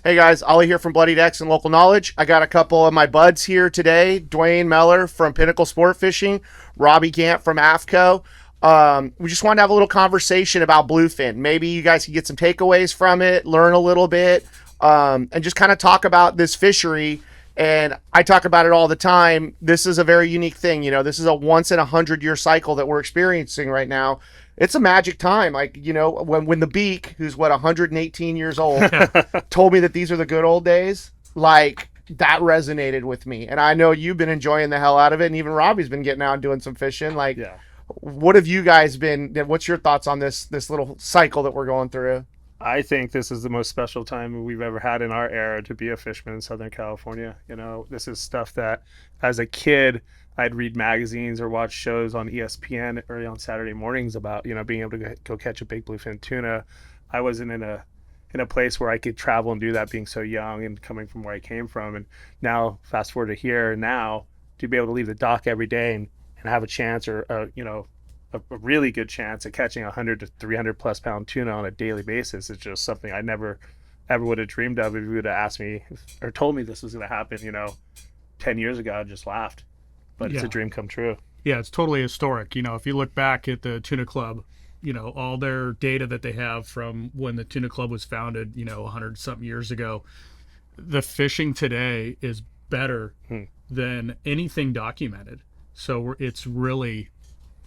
Hey guys, Ali here from Bloodied X and Local Knowledge. I got a couple of my buds here today. Duane Mellor from Pinnacle Sportfishing, Robby Gant from AFTCO. We just wanted to have a little conversation about bluefin. Maybe you guys can get some takeaways from it, learn a little bit, and just kind of talk about this fishery. And I talk about it all the time. This is a very unique thing. You know, this is a once in 100-year cycle that we're experiencing right now. It's a magic time. Like, you know, when the beak, who's 118 years old, told me that these are the good old days, like that resonated with me. And I know you've been enjoying the hell out of it. And even Robby's been getting out and doing some fishing. Like, what have you guys been, what's your thoughts on this little cycle that we're going through? I think this is the most special time we've ever had in our era to be a fisherman in Southern California. You know, this is stuff that as a kid, I'd read magazines or watch shows on ESPN early on Saturday mornings about, you know, being able to go catch a big bluefin tuna. I wasn't in a place where I could travel and do that being so young and coming from where I came from. And now fast forward to here now to be able to leave the dock every day and have a chance or, a really good chance at catching 100 to 300 plus pound tuna on a daily basis is just something I never ever would have dreamed of if you would have asked me or told me this was going to happen, 10 years ago. I just laughed. But it's a dream come true. Yeah, it's totally historic. You know, if you look back at the Tuna Club, all their data that they have from when the Tuna Club was founded, 100-something years ago, the fishing today is better than anything documented. So it's really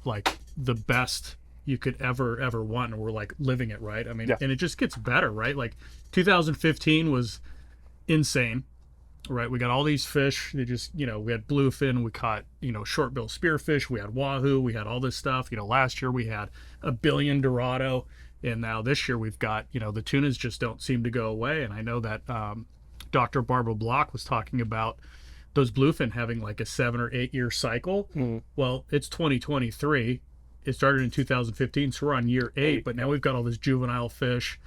like the best you could ever want, and we're like living it, right? I mean, and it just gets better, right? Like 2015 was insane. Right, we got all these fish. They just, we had bluefin, we caught, short-bill spearfish, we had wahoo, we had all this stuff. Last year we had 1 billion Dorado, and now this year we've got, the tunas just don't seem to go away. And I know that Dr. Barbara Block was talking about those bluefin having like a 7 or 8 year cycle. Well, it's 2023. It started in 2015, so we're on year 8, but now we've got all this juvenile fish.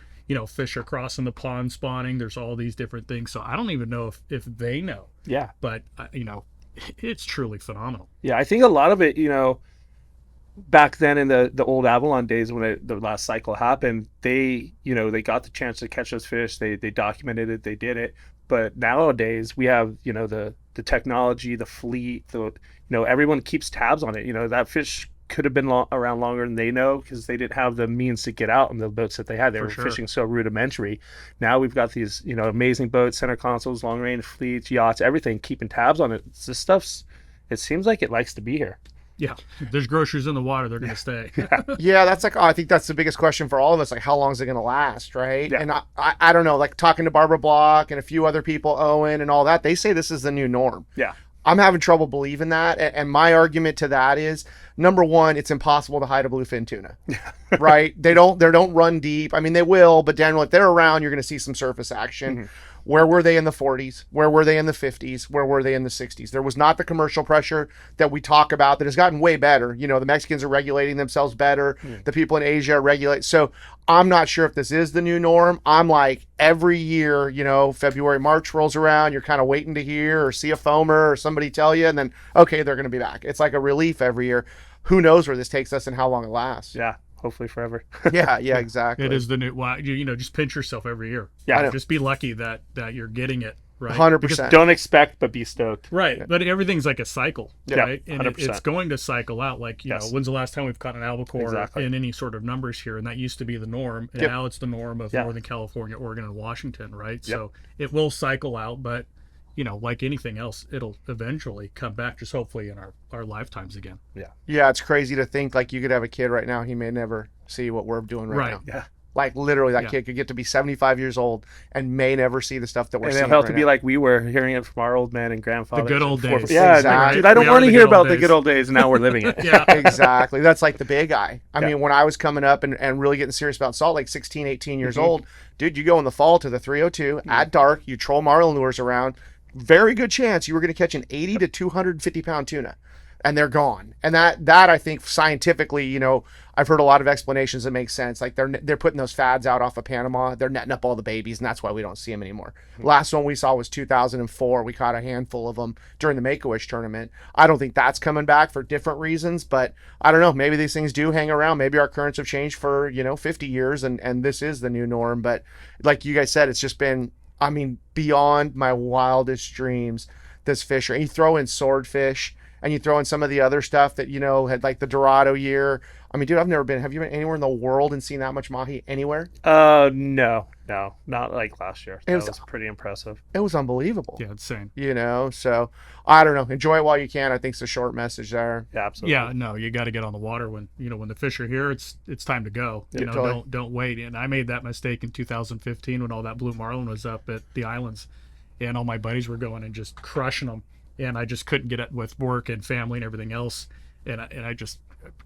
Fish are crossing the pond spawning. There's all these different things. So I don't even know if they know. Yeah. But, it's truly phenomenal. Yeah, I think a lot of it, back then in the old Avalon days when the last cycle happened, they got the chance to catch those fish. They documented it. They did it. But nowadays we have, the technology, the fleet, everyone keeps tabs on it. That fish could have been around longer than they know because they didn't have the means to get out in the boats that they had. They were fishing so rudimentary. Now we've got these, amazing boats, center consoles, long range fleets, yachts, everything, keeping tabs on it. This it seems like it likes to be here. Yeah, there's groceries in the water. They're going to stay. Yeah, that's I think that's the biggest question for all of us. Like, how long is it going to last, right? Yeah. And I don't know, like talking to Barbara Block and a few other people, Owen and all that, they say this is the new norm. Yeah. I'm having trouble believing that. And my argument to that is, number one, it's impossible to hide a bluefin tuna, right? They don't run deep. I mean, they will, but generally, if they're around, you're going to see some surface action. Where were they in the 40s? Where were they in the 50s? Where were they in the 60s? There was not the commercial pressure that we talk about that has gotten way better. The Mexicans are regulating themselves better. The people in Asia are regulating. So I'm not sure if this is the new norm. I'm like, every year, February, March rolls around, you're kind of waiting to hear or see a foamer or somebody tell you, and then, okay, they're going to be back. It's like a relief every year. Who knows where this takes us and how long it lasts. Yeah. Hopefully forever. Yeah, exactly. It is the new, just pinch yourself every year. Yeah. Just be lucky that you're getting it, right? 100%. Because don't expect, but be stoked. Right. Yeah. But everything's like a cycle, right? And 100%. It's going to cycle out. Like, when's the last time we've caught an albacore in any sort of numbers here? And that used to be the norm. And now it's the norm of Northern California, Oregon, and Washington, right? So it will cycle out, but like anything else, it'll eventually come back, just hopefully in our lifetimes again. Yeah, it's crazy to think like you could have a kid right now, he may never see what we're doing right now. Yeah. Like literally that kid could get to be 75 years old and may never see the stuff that we're seeing. And it'll have to be like we were hearing it from our old man and grandfather. The good old days. Yeah, exactly. Dude, I don't want to hear about the good old days, and now we're living it. Yeah, exactly. That's like the big guy. I mean, when I was coming up and really getting serious about salt, like 16, 18 years old, dude, you go in the fall to the 302 at dark, you troll marlin lures around, very good chance you were going to catch an 80 to 250 pound tuna, and they're gone. And that I think scientifically, I've heard a lot of explanations that make sense. Like they're putting those fads out off of Panama, they're netting up all the babies, and that's why we don't see them anymore. Last one we saw was 2004. We caught a handful of them during the Make-A-Wish tournament. I don't think that's coming back for different reasons, but I don't know. Maybe these things do hang around. Maybe our currents have changed for 50 years, and this is the new norm. But like you guys said, it's just been I mean, beyond my wildest dreams, this fisher. And you throw in swordfish and you throw in some of the other stuff that, had like the Dorado year. I mean, dude, have you been anywhere in the world and seen that much mahi anywhere? No, not like last year. That was pretty impressive. It was unbelievable. Yeah, insane. So I don't know. Enjoy it while you can. I think it's a short message there. Yeah, absolutely. Yeah, no, you got to get on the water when the fish are here. It's time to go. Yeah, totally. Don't wait. And I made that mistake in 2015 when all that blue marlin was up at the islands, and all my buddies were going and just crushing them, and I just couldn't get it with work and family and everything else, and I just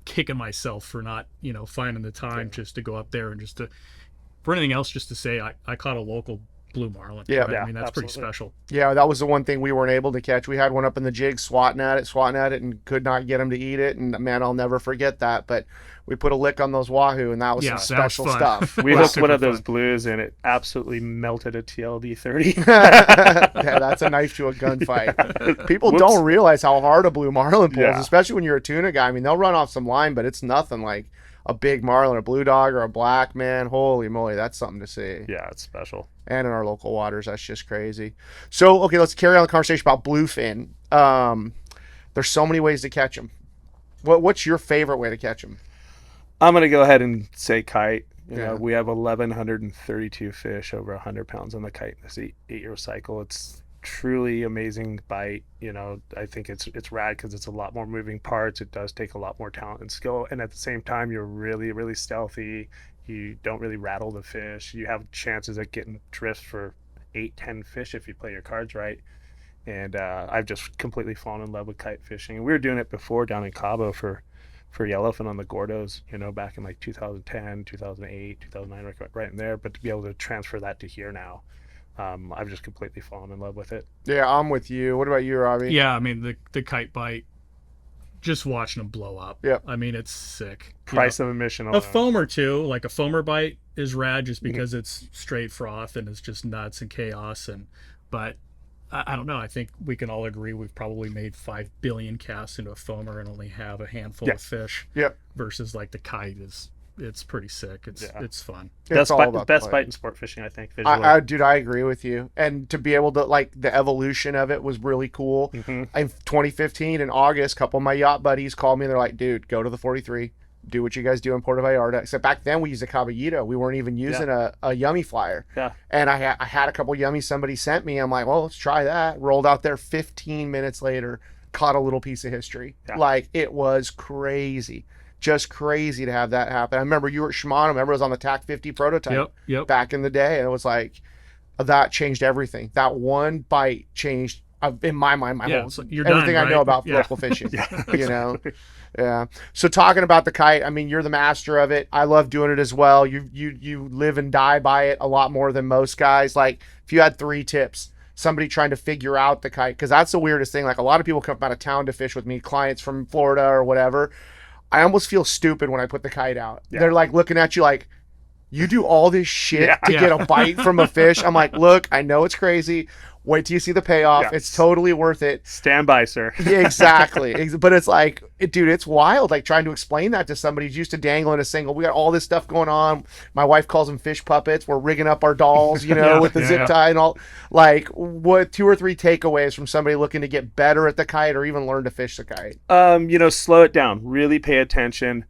kicking myself for not finding the time just to go up there and just to, for anything else, just to say I caught a local blue marlin. Yeah, right? yeah, I mean, that's absolutely. pretty special. Yeah, that was the one thing we weren't able to catch. We had one up in the jig, swatting at it, and could not get him to eat it. And man, I'll never forget that. But we put a lick on those wahoo, and that was some That was special fun. stuff. We Wow. hooked one of Super those blues, and it absolutely melted a TLD 30. Yeah, that's a knife to a gunfight. People Whoops. don't realize how hard a blue marlin pulls, Yeah. especially when you're a tuna guy. I mean, they'll run off some line, but it's nothing like a big marlin, a blue dog, or a black, man. Holy moly, that's something to see. Yeah, it's special. And in our local waters, that's just crazy. So, okay, let's carry on the conversation about bluefin. There's so many ways to catch them. What's your favorite way to catch them? I'm going to go ahead and say kite. You Yeah. know, we have 1,132 fish over 100 pounds on the kite in this 8-year cycle. It's truly amazing bite. I think it's rad because it's a lot more moving parts. It does take a lot more talent and skill. And at the same time, you're really, really stealthy. You don't really rattle the fish. You have chances at getting drifts for 8-10 fish if you play your cards right. And I've just completely fallen in love with kite fishing. We were doing it before down in Cabo for yellowfin on the Gordos, back in like 2010, 2008, 2009, right in there. But to be able to transfer that to here now, I've just completely fallen in love with it. Yeah, I'm with you. What about you, Robby? Yeah, I mean the kite bite, just watching them blow up. Yep. I mean, it's sick. Price of admission A alone. foamer too, like a foamer bite is rad just because it's straight froth and it's just nuts and chaos. But I don't know. I think we can all agree we've probably made 5 billion casts into a foamer and only have a handful of fish. Yep. Versus like the kite it's pretty sick. It's fun. It's all about the best play. bite in sport fishing, I think. Visually. Dude, I agree with you. And to be able to, like, the evolution of it was really cool. Mhm. In 2015, in August, a couple of my yacht buddies called me and they're like, dude, go to the 43. Do what you guys do in Puerto Vallarta. Except back then we used a caballito. We weren't even using a yummy flyer. Yeah. And I had a couple yummies somebody sent me. I'm like, well, let's try that. Rolled out there 15 minutes later, caught a little piece of history. Yeah. Like, it was crazy. Just crazy to have that happen. I remember you were at Shimano. I remember it was on the TAC 50 prototype Yep. back in the day. And it was like, that changed everything. That one bite changed, in my mind, my whole, So you're everything done, I know right? about Yeah. local fishing. Yeah, Yeah. So talking about the kite, I mean, you're the master of it. I love doing it as well. You live and die by it a lot more than most guys. Like, if you had 3 tips, somebody trying to figure out the kite, because that's the weirdest thing. Like, a lot of people come out of town to fish with me, clients from Florida or whatever. I almost feel stupid when I put the kite out. Yeah. They're like looking at you like, you do all this shit to Yeah. get a bite from a fish. I'm like, look, I know it's crazy. Wait till you see the payoff. Yes. It's totally worth it. Stand by, sir. Yeah, exactly. But it's like, dude, it's wild. Like, trying to explain that to somebody who's used to dangling a single. We got all this stuff going on. My wife calls them fish puppets. We're rigging up our dolls, Yeah, with the zip yeah. tie and all. Like, what 2 or 3 takeaways from somebody looking to get better at the kite or even learn to fish the kite? Slow it down. Really pay attention.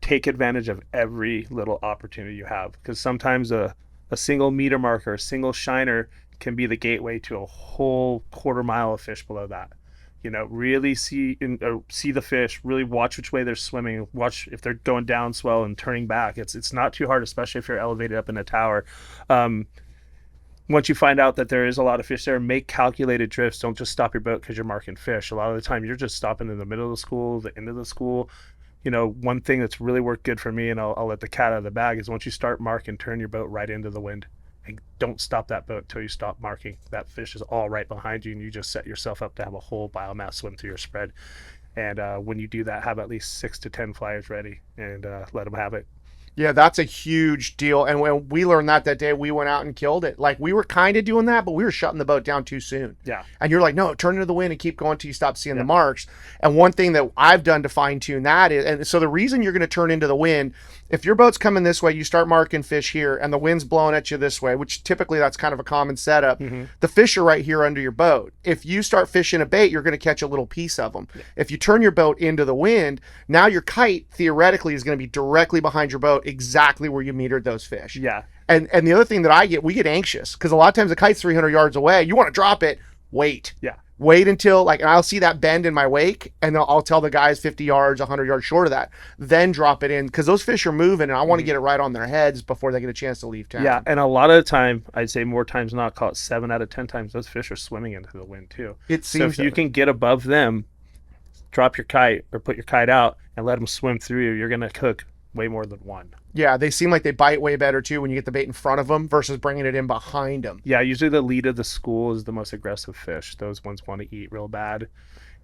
Take advantage of every little opportunity you have, because sometimes a single meter marker, a single shiner can be the gateway to a whole quarter mile of fish below that. Really see the fish, really watch which way they're swimming, watch if they're going down swell and turning back. It's not too hard, especially if you're elevated up in a tower. Once you find out that there is a lot of fish there, make calculated drifts. Don't just stop your boat because you're marking fish. A lot of the time you're just stopping in the middle of the school, the end of the school. One thing that's really worked good for me, and I'll let the cat out of the bag, is once you start marking, turn your boat right into the wind. And don't stop that boat till you stop marking. That fish is all right behind you, and you just set yourself up to have a whole biomass swim through your spread. And when you do that, have at least 6 to 10 flyers ready and let them have it. Yeah, that's a huge deal. And when we learned that day, we went out and killed it. Like, we were kind of doing that, but we were shutting the boat down too soon. Yeah. And you're like, no, turn into the wind and keep going till you stop seeing the marks. And one thing that I've done to fine tune that is, and so the reason you're going to turn into the wind, if your boat's coming this way, you start marking fish here and the wind's blowing at you this way, which typically that's kind of a common setup. The fish are right here under your boat. If you start fishing a bait, you're going to catch a little piece of them. If you turn your boat into the wind, now your kite theoretically is going to be directly behind your boat, exactly where you metered those fish. Yeah. And the other thing that we get anxious because a lot of times the kite's 300 yards away. You want to drop it, wait. Yeah. Wait until, like, and I'll see that bend in my wake, and I'll tell the guys 50 yards, 100 yards short of that, then drop it in, because those fish are moving, and I want to get it right on their heads before they get a chance to leave town. Yeah, and a lot of the time, I'd say more times not, call it 7 out of 10 times, those fish are swimming into the wind too. It So seems if you can get above them, drop your kite or put your kite out and let them swim through you, you're going to cook way more than one. Yeah, they seem like they bite way better too when you get the bait in front of them versus bringing it in behind them. Yeah, usually the lead of the school is the most aggressive fish. Those ones want to eat real bad.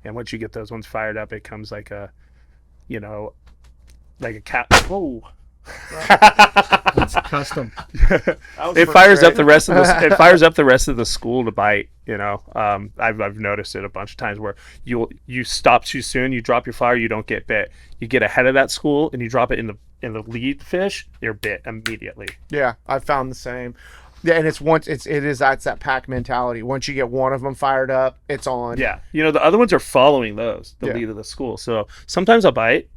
And once you get those ones fired up, it comes like a, like a cat. Whoa. It's custom. It fires up the rest of the. It fires up the rest of the school to bite. I've noticed it a bunch of times where you stop too soon, you drop your fire, you don't get bit. You get ahead of that school and you drop it in the lead fish, you're bit immediately. Yeah, I've found the same. Yeah, and that's that pack mentality. Once you get one of them fired up, it's on. Yeah, the other ones are following the lead of the school. So sometimes I'll bite,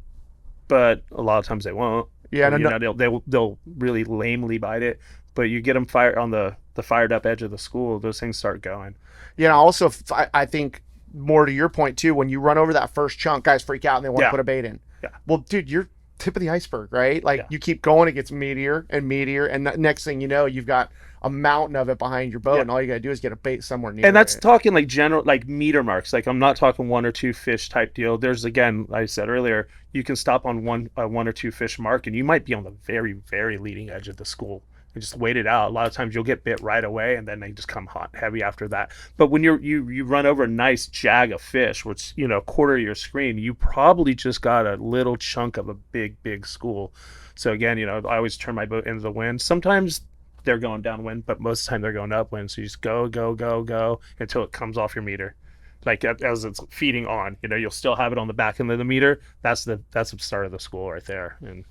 but a lot of times they won't. Yeah, they'll really lamely bite it, but you get them fired on the fired up edge of the school, those things start going. Yeah, also I think more to your point too, when you run over that first chunk, guys freak out and they want to put a bait in. Yeah. Well, dude, you're tip of the iceberg, right? Like you keep going, it gets meatier and meatier, and next thing you know, you've got a mountain of it behind your boat, and all you gotta do is get a bait somewhere near. And that's talking like general, like meter marks. Like I'm not talking 1 or 2 fish type deal. There's, again, like I said earlier, you can stop on one or 2 fish mark, and you might be on the very, very leading edge of the school and just wait it out. A lot of times you'll get bit right away, and then they just come hot heavy after that. But when you run over a nice jag of fish, which quarter of your screen, you probably just got a little chunk of a big school. So again, I always turn my boat into the wind. Sometimes they're going downwind, but most of the time they're going upwind. So you just go until it comes off your meter. Like as it's feeding on, you'll still have it on the back end of the meter. That's the start of the school right there. And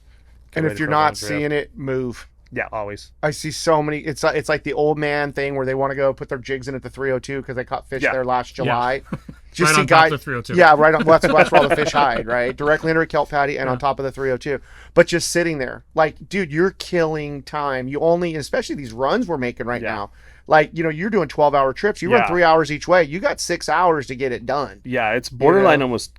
if you're not seeing it, move. Yeah, always. I see so many. It's like the old man thing where they want to go put their jigs in at the 302 because they caught fish there last July. Yeah. Just right see on guys. top of the 302. Yeah, right on. That's where all the fish hide, right? Directly under a kelp patty and on top of the 302. But just sitting there, like, dude, you're killing time. You only, especially these runs we're making right now. Like, you're doing 12-hour trips. You run 3 hours each way. You got 6 hours to get it done. Yeah, it's borderline almost,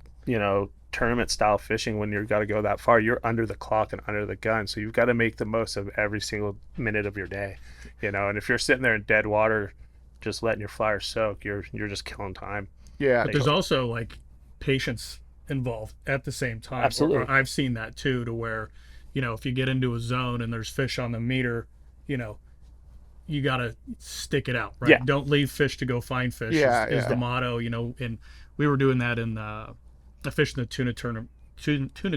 tournament style fishing. When you've got to go that far, you're under the clock and under the gun, so you've got to make the most of every single minute of your day, and if you're sitting there in dead water just letting your fire soak, you're just killing time. But there's also like patience involved at the same time. Absolutely. I've seen that too, to where if you get into a zone and there's fish on the meter, you gotta stick it out, right? Don't leave fish to go find fish is the motto. And we were doing that in I fished in the tuna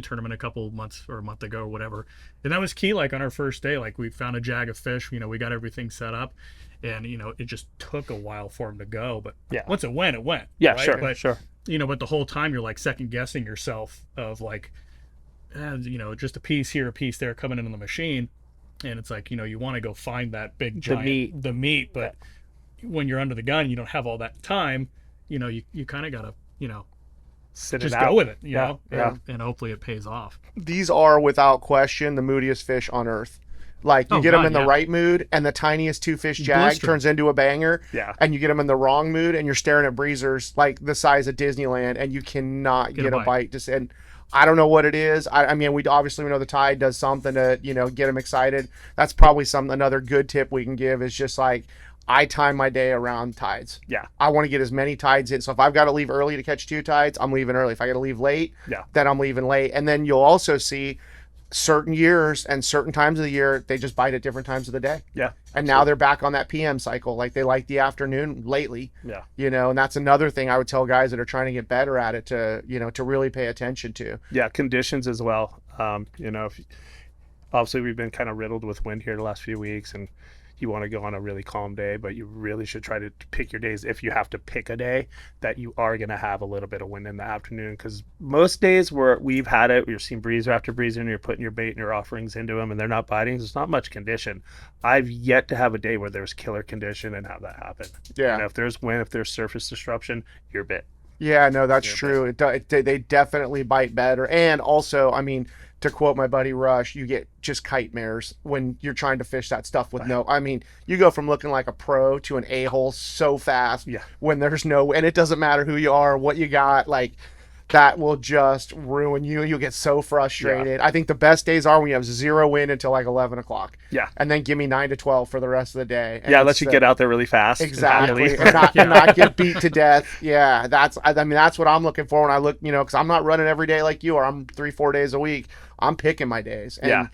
tournament a couple months or a month ago or whatever, and that was key. Like on our first day, like we found a jag of fish, we got everything set up, and it just took a while for him to go, but once it went, Yeah, right? sure, But, sure. But the whole time you're like second guessing yourself of like, just a piece here, a piece there coming into the machine, and it's like you want to go find that big giant the meat, but when you're under the gun, you don't have all that time. You kind of gotta just go with it, and hopefully it pays off. These are without question the moodiest fish on earth. Like you get them in the right mood, and the tiniest 2-fish jag turns into a banger. Yeah. And you get them in the wrong mood, and you're staring at breezers like the size of Disneyland, and you cannot get a bite. And I don't know what it is. I mean, we know the tide does something to get them excited. That's probably another good tip we can give is just like, I time my day around tides. Yeah. I want to get as many tides in. So if I've got to leave early to catch 2 tides, I'm leaving early. If I got to leave late, then I'm leaving late. And then you'll also see certain years and certain times of the year, they just bite at different times of the day. Yeah. And now they're back on that PM cycle. Like they like the afternoon lately. Yeah. And that's another thing I would tell guys that are trying to get better at it to really pay attention to. Yeah. Conditions as well. If obviously we've been kind of riddled with wind here the last few weeks, and you want to go on a really calm day, but you really should try to pick your days, if you have to pick a day, that you are going to have a little bit of wind in the afternoon, because most days where we've had it, you're seeing breeze after breeze and you're putting your bait and your offerings into them and they're not biting, there's not much condition. I've yet to have a day where there's killer condition and have that happen. Yeah. And if there's wind, if there's surface disruption, you're bit. Yeah, no, that's true. They definitely bite better. And also, I mean, to quote my buddy Rush, you get just kite mares when you're trying to fish that stuff with no, I mean, you go from looking like a pro to an a-hole so fast when there's no, and it doesn't matter who you are, what you got, like, that will just ruin you. You'll get so frustrated. I think the best days are when you have zero wind until like 11 o'clock. Yeah. And then give me 9 to 12 for the rest of the day. And let you get out there really fast. Exactly. And not get beat to death. Yeah. That's what I'm looking for when I look, because I'm not running every day like you are. I'm 3-4 days a week. I'm picking my days. And,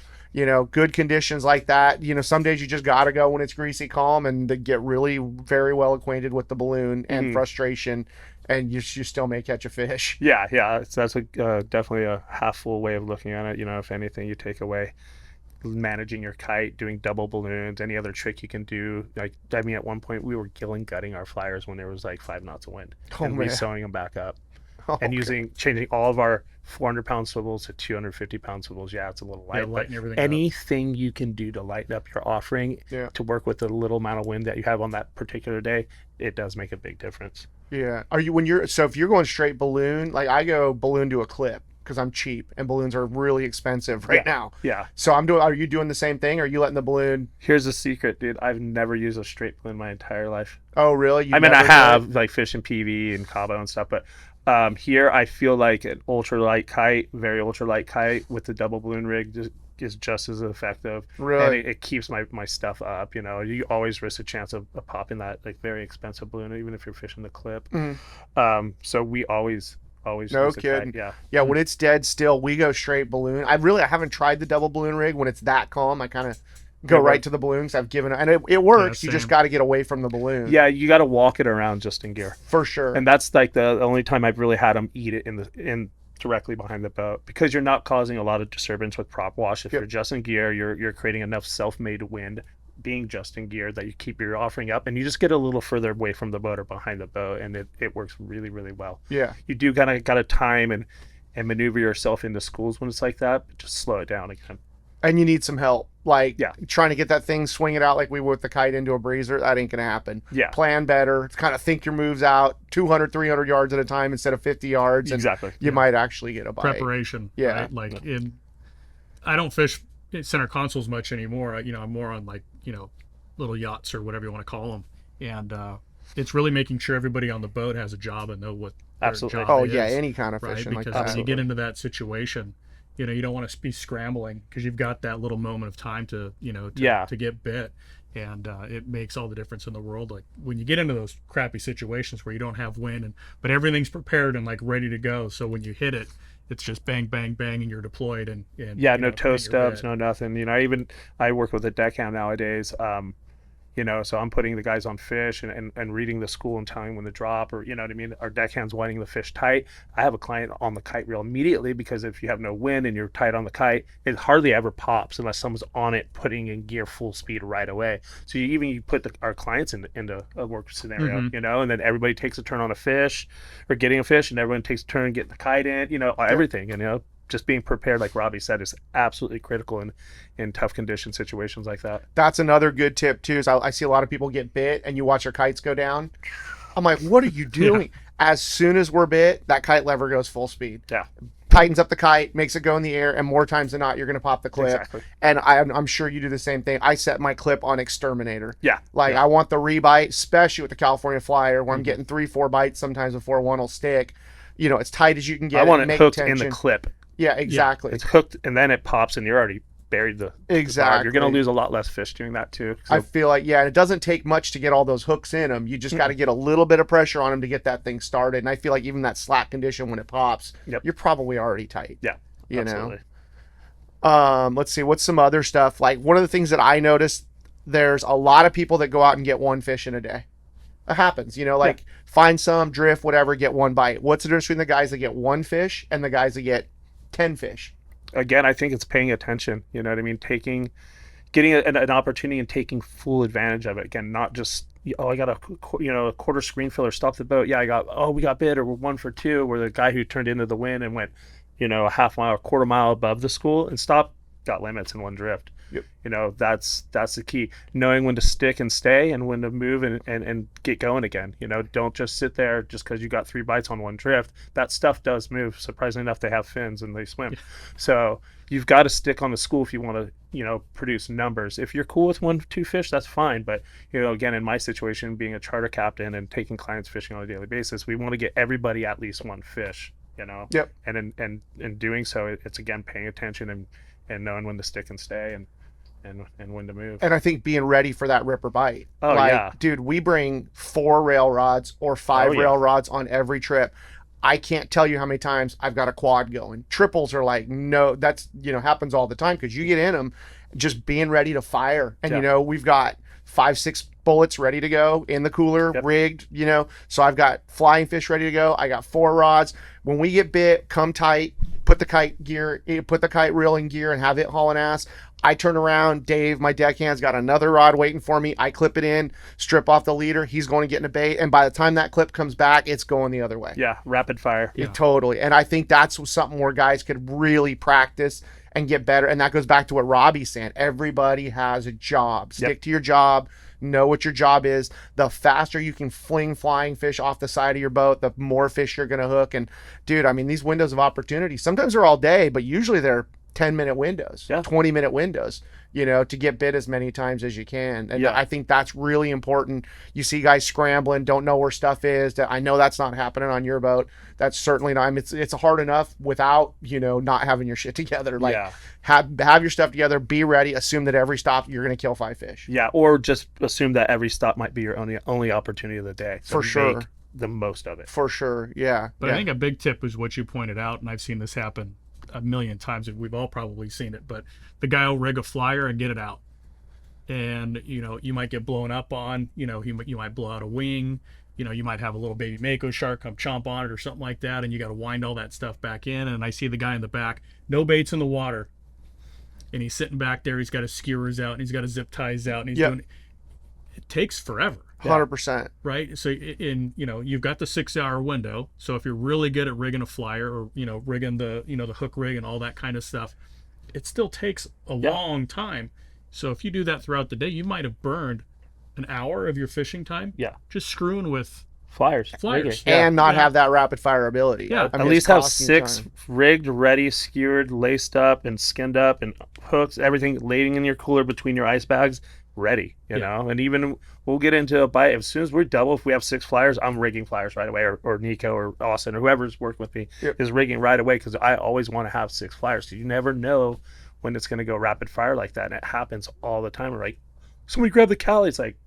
good conditions like that. Some days you just got to go when it's greasy calm and to get really very well acquainted with the balloon and frustration. And you still may catch a fish. Yeah. So that's definitely a half full way of looking at it. If anything, you take away managing your kite, doing double balloons, any other trick you can do. At one point we were gill and gutting our flyers when there was like 5 knots of wind, and re-sewing them back up, and changing all of our 400-pound swivels to 250-pound swivels. Yeah, it's a little light, but anything you can do to lighten up your offering to work with the little amount of wind that you have on that particular day, it does make a big difference. Yeah. If you're going straight balloon, like I go balloon to a clip because I'm cheap and balloons are really expensive right now. Yeah. So are you doing the same thing? Or are you letting the balloon? Here's the secret, dude. I've never used a straight balloon my entire life. Oh, really? I have like fishing PV and Cabo and stuff, but here I feel like an ultralight kite, very ultralight kite with the double balloon rig is just as effective. Really? And it keeps my stuff up. You always risk a chance of popping that like very expensive balloon, even if you're fishing the clip. So we always no kidding. Yeah, when it's dead still, we go straight balloon. I haven't tried the double balloon rig. When it's that calm, I kind of go right to the balloons. I've given it, and it works. You just got to get away from the balloon. Yeah, you got to walk it around just in gear for sure. And that's like the only time I've really had them eat it in directly behind the boat, because you're not causing a lot of disturbance with prop wash. If you're just in gear, you're creating enough self-made wind being just in gear that you keep your offering up, and you just get a little further away from the boat or behind the boat, and it works really, really well. Yeah. You do got to time and maneuver yourself into schools when it's like that, but just slow it down again. And you need some help. Trying to get that thing, swing it out like we would with the kite into a breezer, that ain't going to happen. Yeah. Plan better. Kind of think your moves out 200, 300 yards at a time instead of 50 yards. Exactly. You might actually get a bite. Preparation. Yeah. Right? I don't fish center consoles much anymore. I'm more on little yachts or whatever you want to call them. And it's really making sure everybody on the boat has a job and know what their job is. Any kind of fishing because like that. when you get into that situation, you don't want to be scrambling because you've got that little moment of time to get bit, and it makes all the difference in the world. Like when you get into those crappy situations where you don't have wind, but everything's prepared and like ready to go, so when you hit it, it's just bang, bang, bang, and you're deployed. And no toe stubs, no nothing. I work with a deckhand nowadays. So I'm putting the guys on fish and reading the school and telling when to drop, or our deckhand's winding the fish tight. I have a client on the kite reel immediately, because if you have no wind and you're tight on the kite, it hardly ever pops unless someone's on it putting in gear full speed right away. So you put our clients into a work scenario, and then everybody takes a turn on a fish or getting a fish, and everyone takes a turn getting the kite in, everything, just being prepared, like Robby said, is absolutely critical in tough condition situations like that. That's another good tip too. Is I see a lot of people get bit, and you watch their kites go down. I'm like, what are you doing? As soon as we're bit, that kite lever goes full speed. Yeah. Tightens up the kite, makes it go in the air, and more times than not, you're going to pop the clip. Exactly. And I'm sure you do the same thing. I set my clip on exterminator. Yeah. I want the rebite, especially with the California flyer, where I'm getting 3-4 bites sometimes before one will stick. As tight as you can get. I want it hooked in the clip. Yeah, exactly. It's hooked, and then it pops, and you're already buried the exactly. You're going to lose a lot less fish doing that too. So. I feel like it doesn't take much to get all those hooks in them. You just got to get a little bit of pressure on them to get that thing started. And I feel like even that slack condition when it pops, you're probably already tight. Yeah, absolutely. Let's see, what's some other stuff? Like one of the things that I noticed, there's a lot of people that go out and get one fish in a day. It happens, find some, drift, whatever, get one bite. What's the difference between the guys that get one fish and the guys that get 10 fish? again, I think it's paying attention. You know what I mean? Getting an opportunity and taking full advantage of it. Again, not just, oh, I got a quarter screen filler, stop the boat. Yeah, we got bit, or we're 1 for 2. Where the guy who turned into the wind and went, a half mile or quarter mile above the school and stopped, got limits in one drift. Yep. That's the key. Knowing when to stick and stay and when to move and get going again. Don't just sit there just because you got 3 bites on one drift. That stuff does move. Surprisingly enough, they have fins and they swim. Yeah. So you've got to stick on the school if you want to, produce numbers. If you're cool with 1-2 fish, that's fine. But, again, in my situation, being a charter captain and taking clients fishing on a daily basis, we want to get everybody at least 1 fish, Yep. And in doing so, it's, again, paying attention and knowing when to stick and stay and when to move. And I think being ready for that ripper bite. Oh, yeah. Dude, we bring 4 rail rods or 5 rail rods on every trip. I can't tell you how many times I've got a quad going. Triples are like, no, that's, happens all the time because you get in them just being ready to fire. And, we've got 5-6 bullets ready to go in the cooler, rigged, so I've got flying fish ready to go. I got 4 rods. When we get bit, come tight, put the kite reel in gear and have it hauling ass. I turn around, Dave, my deckhand's got another rod waiting for me. I clip it in, strip off the leader. He's going to get in a bait. And by the time that clip comes back, it's going the other way. Yeah, rapid fire. Yeah. Totally. And I think that's something where guys could really practice and get better. And that goes back to what Robby's saying. Everybody has a job. Stick to your job. Know what your job is. The faster you can fling flying fish off the side of your boat, the more fish you're going to hook. And, dude, I mean, these windows of opportunity, sometimes they're all day, but usually they're 10-minute windows, 20-minute windows, to get bit as many times as you can. And I think that's really important. You see guys scrambling, don't know where stuff is. I know that's not happening on your boat. That's certainly not. I mean, it's hard enough without, not having your shit together. Like, have your stuff together, be ready, assume that every stop you're going to kill 5 fish. Yeah, or just assume that every stop might be your only opportunity of the day. So for sure. Make the most of it. For sure, yeah. But I think a big tip is what you pointed out, and I've seen this happen a million times, and we've all probably seen it, but the guy will rig a flyer and get it out, and you might get blown up on, you might blow out a wing, you might have a little baby mako shark come chomp on it or something like that, and you got to wind all that stuff back in. And I see the guy in the back, no baits in the water, and he's sitting back there, he's got his skewers out and he's got his zip ties out, and he's doing it takes forever. 100%. Right. So you've got the 6-hour window. So if you're really good at rigging a flyer or, rigging the hook rig and all that kind of stuff, it still takes a long time. So if you do that throughout the day, you might have burned an hour of your fishing time. Yeah. Just screwing with flyers. And not have that rapid fire ability. Yeah. I mean, at least have 6 rigged, ready, skewered, laced up and skinned up and hooks, everything laying in your cooler between your ice bags. Ready, and even we'll get into a bite. As soon as we're double, if we have 6 flyers, I'm rigging flyers right away, or Nico or Austin or whoever's working with me is rigging right away, because I always want to have 6 flyers. So you never know when it's going to go rapid fire like that, and it happens all the time. We're like, somebody grab the Cali. It's like,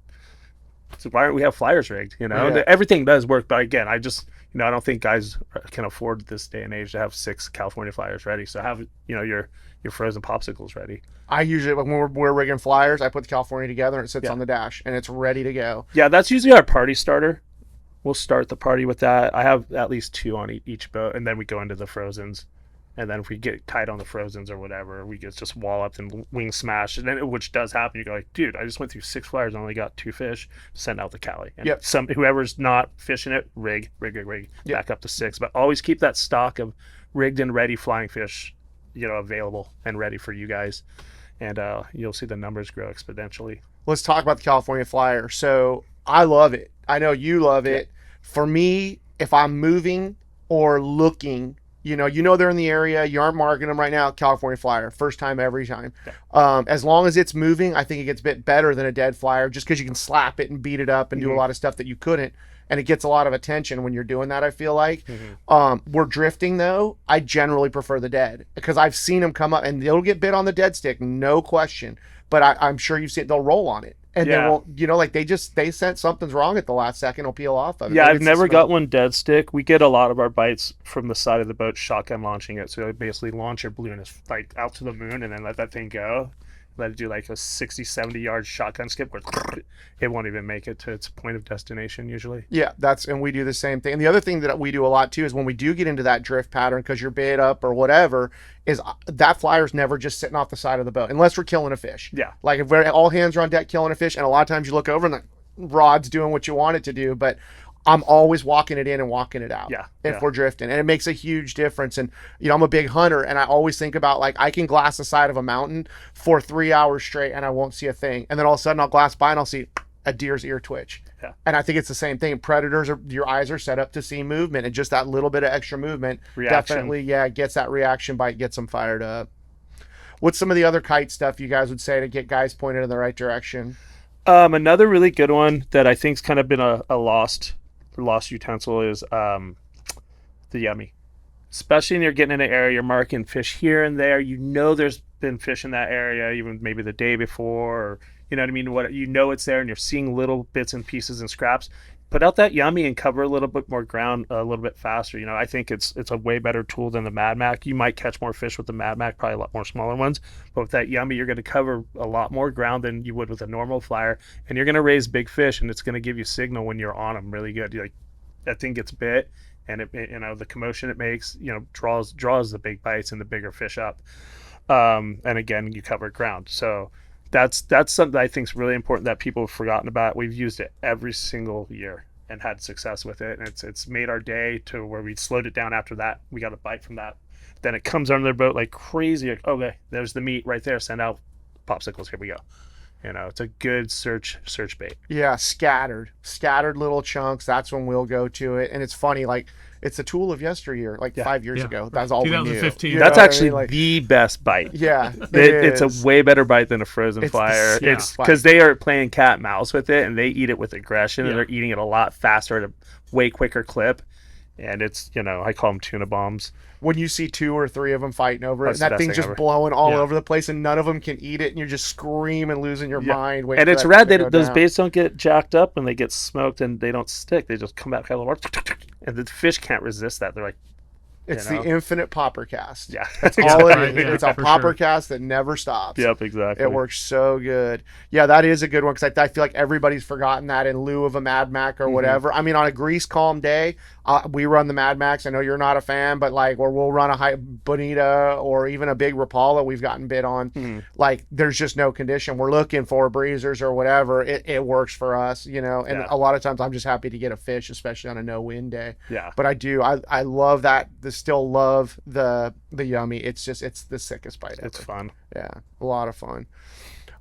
so why don't we have flyers rigged? Everything does work, but again, I just I don't think guys can afford this day and age to have 6 California flyers ready. So have your frozen popsicles ready. I usually, when we're rigging flyers, I put the California together and it sits on the dash and it's ready to go. Yeah, that's usually our party starter. We'll start the party with that. I have at least 2 on each boat, and then we go into the frozens. And then if we get tight on the frozens or whatever, we get just wall up and wing smash. And then, which does happen. You go like, dude, I just went through 6 flyers and only got 2 fish. Send out the Cali. And whoever's not fishing it, rig, back up to 6. But always keep that stock of rigged and ready flying fish, available and ready for you guys. And you'll see the numbers grow exponentially. Let's talk about the California flyer. So I love it. I know you love it. For me, if I'm moving or looking, they're in the area, you aren't marking them right now, California flyer, first time every time. As long as it's moving, I think it gets a bit better than a dead flyer, just because you can slap it and beat it up and do a lot of stuff that you couldn't. And it gets a lot of attention when you're doing that, I feel like. We're drifting, though. I generally prefer the dead, because I've seen them come up, and they'll get bit on the dead stick, no question. But I'm sure you've seen it, they'll roll on it. And they won't, like they sense something's wrong at the last second, will peel off of it. Yeah, I've never got one dead stick. We get a lot of our bites from the side of the boat, shotgun launching it. So basically launch your balloon like out to the moon and then let that thing go. let it do like a 60, 70-yard shotgun skip where it won't even make it to its point of destination usually. Yeah, and we do the same thing. And the other thing that we do a lot too is when we do get into that drift pattern because you're bait up or whatever, is that flyer's never just sitting off the side of the boat unless we're killing a fish. Yeah. Like if we're all hands are on deck killing a fish, and a lot of times you look over and the rod's doing what you want it to do, but I'm always walking it in and walking it out. Yeah. If we're drifting, and it makes a huge difference. And I'm a big hunter, and I always think about like I can glass the side of a mountain for 3 hours straight, and I won't see a thing. And then all of a sudden I'll glass by and I'll see a deer's ear twitch. Yeah. And I think it's the same thing. Predators your eyes are set up to see movement, and just that little bit of extra movement definitely gets that reaction bite, gets them fired up. What's some of the other kite stuff you guys would say to get guys pointed in the right direction? Another really good one that I think's kind of been a lost utensil is the yummy. Especially when you're getting in an area, you're marking fish here and there. There's been fish in that area, even maybe the day before, or you know what I mean? It's there, and you're seeing little bits and pieces and scraps. Put out that yummy and cover a little bit more ground a little bit faster. I think it's a way better tool than the Mad Mac. You might catch more fish with the Mad Mac, probably a lot more smaller ones. But with that yummy, you're going to cover a lot more ground than you would with a normal flyer, and you're going to raise big fish, and it's going to give you signal when you're on them really good. Like that thing gets bit, and the commotion it makes, draws the big bites and the bigger fish up. And again, you cover ground. So that's something that I think is really important that people have forgotten about. We've used it every single year and had success with it, and it's made our day to where we slowed it down after that. We got a bite from that. Then it comes under their boat like crazy. Like, okay, there's the meat right there. Send out popsicles. Here we go. It's a good search bait. Yeah, scattered little chunks. That's when we'll go to it. And it's funny, like it's a tool of yesteryear, like 5 years ago. That's all we knew. 2015. That's actually the best bite. Yeah, it's a way better bite than a frozen flyer. It's because they are playing cat and mouse with it, and they eat it with aggression, and they're eating it a lot faster at a way quicker clip. And it's, I call them tuna bombs. When you see 2 or 3 of them fighting over it, That's and the that best thing's thing just ever. blowing all over the place, and none of them can eat it, and you're just screaming, losing your mind. waiting And for it's that rad thing to that go those down. baits don't get jacked up and they get smoked and they don't stick. They just come back a little more, and the fish can't resist that. They're like, It's the infinite popper cast. yeah, That's all it is. Yeah, It's a for popper sure. cast that never stops. Yep, exactly. It works so good. Yeah, that is a good one because I feel like everybody's forgotten that in lieu of a Mad Mac or whatever. I mean, on a grease calm day, we run the Mad Max. I know you're not a fan, but or we'll run a high Bonita or even a big Rapala we've gotten bit on. Like, there's just no condition. We're looking for breezers or whatever. It works for us, and a lot of times I'm just happy to get a fish, especially on a no wind day. Yeah. But I love that. Still love the yummy. It's the sickest bite ever. It's fun. Yeah, a lot of fun.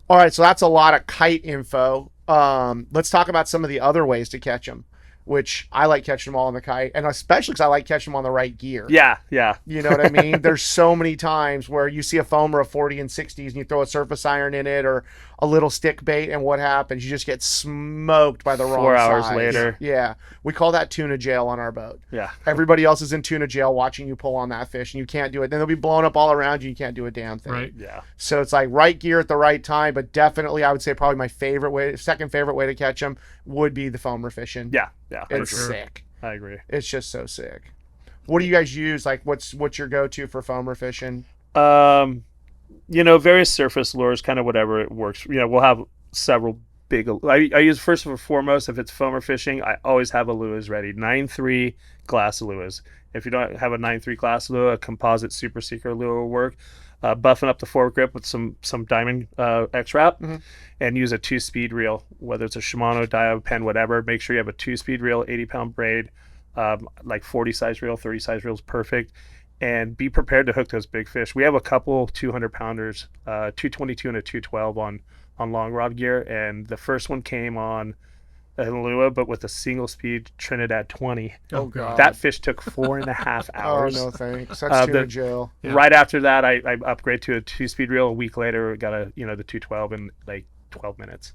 All right, so that's a lot of kite info. Let's talk about some of the other ways to catch them, which I like catching them all on the kite, and especially because I like catching them on the right gear. Yeah. You know what I mean? There's so many times where you see a foamer of 40 and 60s and you throw a surface iron in it or a little stick bait, and what happens? You just get smoked by the wrong 4 hours size. later. Yeah. We call that tuna jail on our boat. Yeah. Everybody else is in tuna jail watching you pull on that fish, and you can't do it. Then they'll be blown up all around you. You can't do a damn thing. Right. Yeah. So it's like right gear at the right time, but definitely I would say probably my second favorite way to catch them would be the foamer fishing. Yeah. For It's sure. sick. I agree. It's just so sick. What do you guys use? Like, what's your go-to for foamer fishing? Various surface lures, kind of whatever it works. We'll have several big. I use first and foremost, if it's foamer fishing, I always have a Lewis ready. 9.3 glass Lewis. If you don't have a 9.3 glass lure, a composite super seeker lure will work. Buffing up the foregrip with some diamond X wrap, and use a 2-speed reel, whether it's a Shimano, Daiwa, Penn, whatever. Make sure you have a 2-speed reel, 80-pound braid, like 40 size reel, 30 size reel is perfect. And be prepared to hook those big fish. We have a couple 200-pounders, 222 and a 212 on long rod gear, and the first one came on a Lua, but with a single speed Trinidad 20. Oh God. That fish took 4.5 hours. Oh no, thanks. That's tuna the- jail. Yeah. Right after that, I upgrade to a 2-speed reel. A week later, got the 212 in like 12 minutes.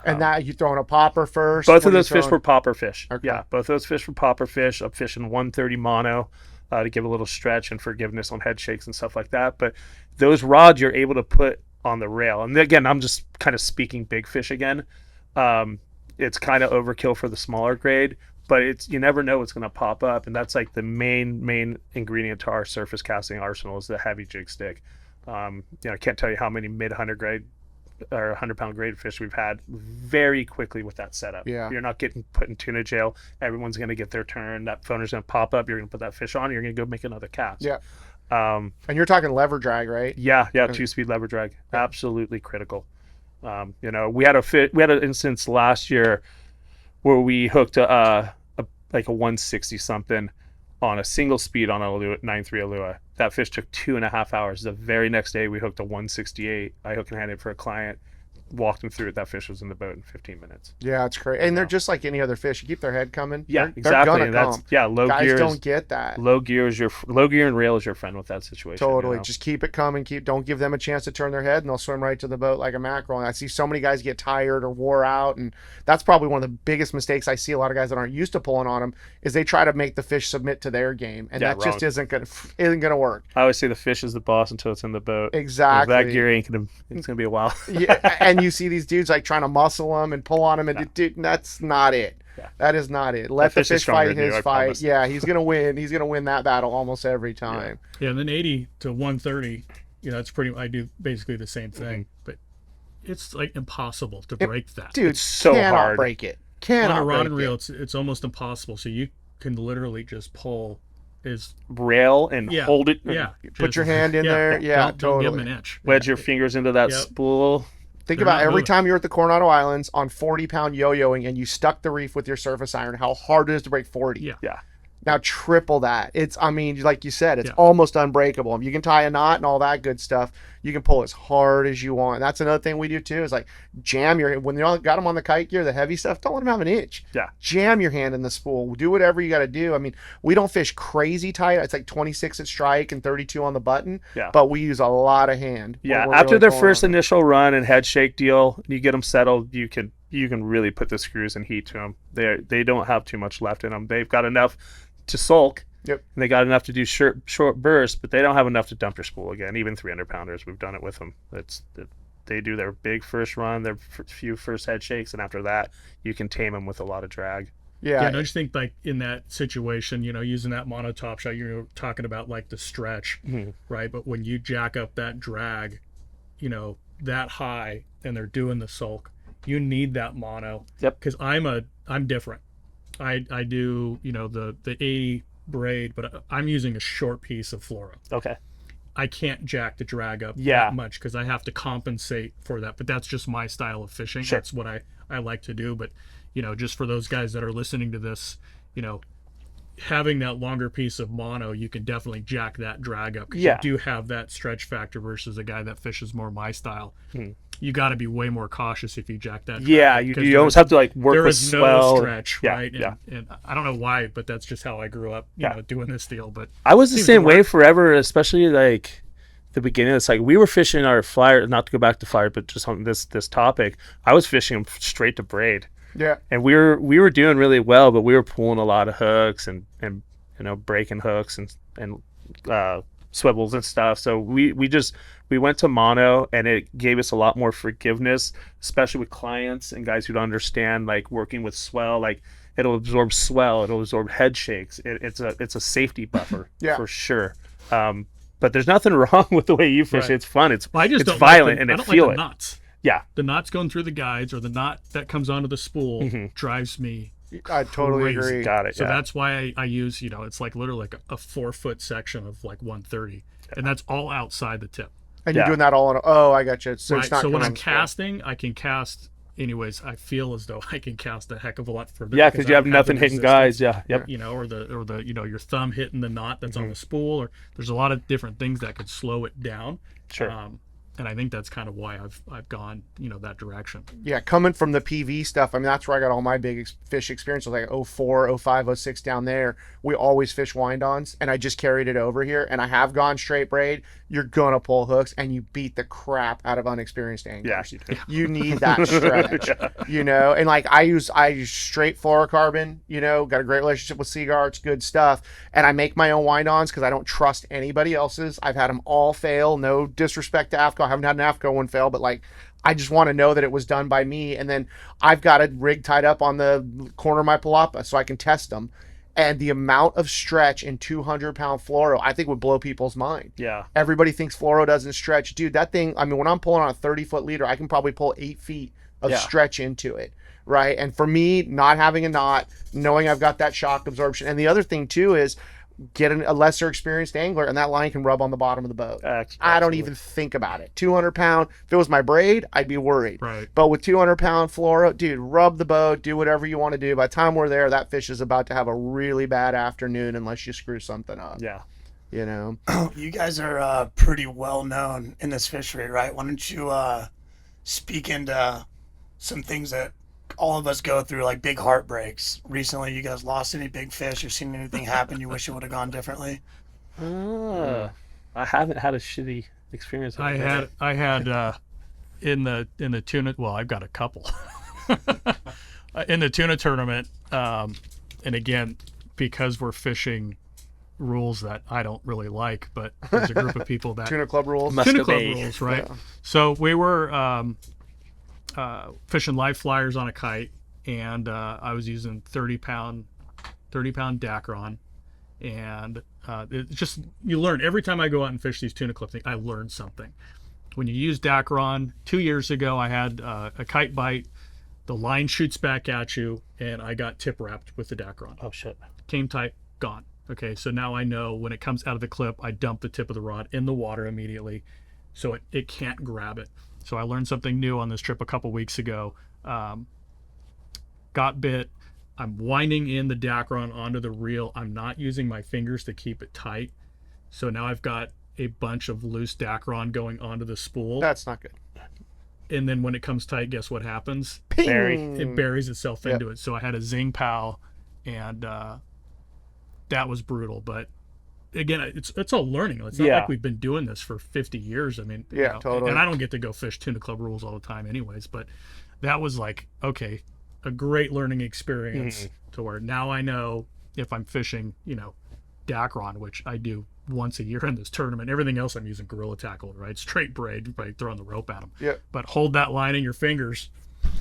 And that you throwing a popper first? Both What of are you those fish throwing? were popper fish. Okay. Yeah, both of those fish were popper fish. I'm fishing 130 mono to give a little stretch and forgiveness on head shakes and stuff like that. But those rods you're able to put on the rail. And again, I'm just kind of speaking big fish again. It's kind of overkill for the smaller grade, but you never know what's going to pop up. And that's like the main ingredient to our surface casting arsenal is the heavy jig stick. I can't tell you how many mid 100 grade or 100-pound grade fish we've had very quickly with that setup. Yeah. You're not getting put in tuna jail. Everyone's going to get their turn. That phoner's going to pop up. You're going to put that fish on. You're going to go make another cast. Yeah. And you're talking lever drag, right? Yeah, 2-speed lever drag, absolutely critical. We had an instance last year where we hooked a 160 something on a single speed on a 9.3 Alua. That fish took 2.5 hours. The very next day we hooked a 168. I hook and handed for a client. Walked him through it. That fish was in the boat in 15 minutes. Yeah, it's crazy. And they're just like any other fish. You keep their head coming. Yeah, exactly. They're gonna come. Low Guys gear. Don't get that. Low gear and rail is your friend with that situation. Totally. Just keep it coming. Don't give them a chance to turn their head, and they'll swim right to the boat like a mackerel. And I see so many guys get tired or wore out, and that's probably one of the biggest mistakes I see. A lot of guys that aren't used to pulling on them is they try to make the fish submit to their game, and that just isn't gonna work. I always say the fish is the boss until it's in the boat. Exactly. That gear it's gonna be a while. Yeah, and you see these dudes like trying to muscle them and pull on them, and dude, that's not it. Yeah. That is not it. Let the fish fight his fight. Yeah, he's gonna win. He's gonna win that battle almost every time. Yeah, and then 80 to 130, it's pretty. I do basically the same thing, but it's like impossible to break that. Dude, it's so cannot hard. Break it. Cannot on a rod break and reel. it. It's almost impossible. So you can literally just pull his rail and hold it. Yeah, put your hand in there. Yeah, don't totally. give him an inch. Wedge your fingers into that spool. Think about every time you're at the Coronado Islands on 40-pound yo-yoing and you stuck the reef with your surface iron, how hard it is to break 40. Yeah. Now triple that. Like you said, it's almost unbreakable. If you can tie a knot and all that good stuff, you can pull as hard as you want. That's another thing we do too, is like jam when you got them on the kite gear, the heavy stuff, don't let them have an itch. Yeah. Jam your hand in the spool. Do whatever you got to do. I mean, we don't fish crazy tight. It's like 26 at strike and 32 on the button. Yeah. But we use a lot of hand. Yeah. After their first initial run and head shake deal, you get them settled, you can really put the screws and heat to them. They don't have too much left in them. They've got enough to sulk. Yep. And they got enough to do short bursts, but they don't have enough to dump your spool again. Even 300-pounders, we've done it with them. They do their big first run, their few first head shakes, and after that, you can tame them with a lot of drag. Yeah, I just think like in that situation, using that mono top shot, you're talking about like the stretch, right? But when you jack up that drag, that high, and they're doing the sulk, you need that mono. Yep. Because I'm different. I do the 80 braid, but I'm using a short piece of Chloro. Okay. I can't jack the drag up that much because I have to compensate for that. But that's just my style of fishing. Sure. That's what I like to do. But just for those guys that are listening to this, having that longer piece of mono, you can definitely jack that drag up because you do have that stretch factor versus a guy that fishes more my style. You got to be way more cautious if you jack that. Yeah, you almost have to like work with swell. There is no stretch, right? Yeah. And I don't know why, but that's just how I grew up, doing this deal. But I was the same way forever, especially like the beginning. It's like we were fishing our flyer, not to go back to flyer, but just on this topic. I was fishing them straight to braid. Yeah. And we were doing really well, but we were pulling a lot of hooks and breaking hooks and swivels and stuff. So we went to mono, and it gave us a lot more forgiveness, especially with clients and guys who don't understand like working with swell. Like it'll absorb swell, it'll absorb head shakes. It's a safety buffer for sure. But there's nothing wrong with the way you fish. Right. It's fun. It's violent, and I don't feel like the knots. Yeah, the knots going through the guides or the knot that comes onto the spool drives me. I totally agree. Got it. So that's why I use, it's like literally like a 4-foot section of like 130, and that's all outside the tip. And you're doing that all on. Oh, I got you. So it's not. So when I'm casting, I can cast. Anyways, I feel as though I can cast a heck of a lot further. Yeah, because you have nothing hitting guys. Yeah, yep. Or the your thumb hitting the knot that's on the spool, or there's a lot of different things that could slow it down. Sure. And I think that's kind of why I've gone that direction. Yeah, coming from the PV stuff, I mean that's where I got all my big fish experience. Like 04, 05, 06 down there. We always fish wind-ons, and I just carried it over here. And I have gone straight braid. You're gonna pull hooks, and you beat the crap out of unexperienced anglers. Yeah, you need that stretch, And like I use straight fluorocarbon. Got a great relationship with Seagar. It's good stuff. And I make my own wind-ons because I don't trust anybody else's. I've had them all fail. No disrespect to AFTCO. I haven't had an AFTCO one fail, but like I just want to know that it was done by me. And then I've got a rig tied up on the corner of my palapa so I can test them. And the amount of stretch in 200-pound fluoro, I think would blow people's mind. Yeah. Everybody thinks fluoro doesn't stretch. Dude, that thing, I mean, when I'm pulling on a 30-foot leader, I can probably pull 8 feet of stretch into it, right? And for me, not having a knot, knowing I've got that shock absorption. And the other thing, too, is get a lesser experienced angler, and that line can rub on the bottom of the boat. I don't even think about it. 200-pound, if it was my braid, I'd be worried. Right. But with 200-pound fluoro, dude, rub the boat, do whatever you want to do. By the time we're there, that fish is about to have a really bad afternoon unless you screw something up. Yeah. You know? You guys are pretty well known in this fishery, right? Why don't you speak into some things that all of us go through, like big heartbreaks. Recently, you guys lost any big fish or seen anything happen you wish it would have gone differently? I haven't had a shitty experience. I had in the tuna. Well, I've got a couple in the tuna tournament, and again, because we're fishing rules that I don't really like, but there's a group of people that Tuna club rules. Tuna club rules, right? Yeah. So we were fishing live flyers on a kite, and I was using 30-pound Dacron, and it just, you learn every time I go out and fish these tuna club things. I learned something. When you use Dacron, 2 years ago I had a kite bite, the line shoots back at you, and I got tip wrapped with the Dacron. Oh shit! Came tight, gone. Okay, so now I know when it comes out of the clip, I dump the tip of the rod in the water immediately, so it can't grab it. So I learned something new on this trip a couple weeks ago. Got bit. I'm winding in the Dacron onto the reel. I'm not using my fingers to keep it tight. So now I've got a bunch of loose Dacron going onto the spool. That's not good. And then when it comes tight, guess what happens? Ping! It buries itself into it. So I had a Zing Pow, and that was brutal. But again, it's all learning. It's not like we've been doing this for 50 years. I mean, totally. And I don't get to go fish tuna club rules all the time anyways, but that was like, okay, a great learning experience to where now I know if I'm fishing, Dacron, which I do once a year in this tournament. Everything else I'm using Gorilla Tackle, right? Straight braid, right? Throwing the rope at them. Yeah. But hold that line in your fingers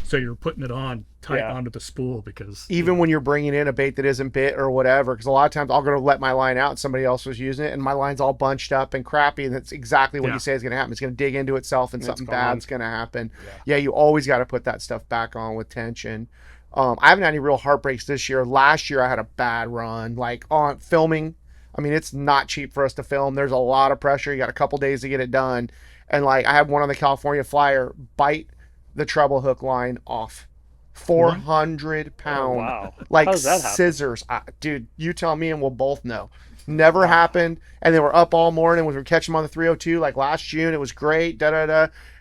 so you're putting it on tight onto the spool, because even when you're bringing in a bait that isn't bit or whatever, because a lot of times I'll go to let my line out and somebody else was using it and my line's all bunched up and crappy, and that's exactly what you say is going to happen. It's going to dig into itself and something bad's going to happen. Yeah, you always got to put that stuff back on with tension. I haven't had any real heartbreaks this year. Last year I had a bad run, like on filming. I mean, it's not cheap for us to film. There's a lot of pressure. You got a couple days to get it done. And like I had one on the California Flyer bite the treble hook line off. 400 pound. Oh, wow. Like How does that happen? scissors. Dude, you tell me and we'll both know. Never happened. And they were up all morning. We were catching them on the 302 like last June. It was great.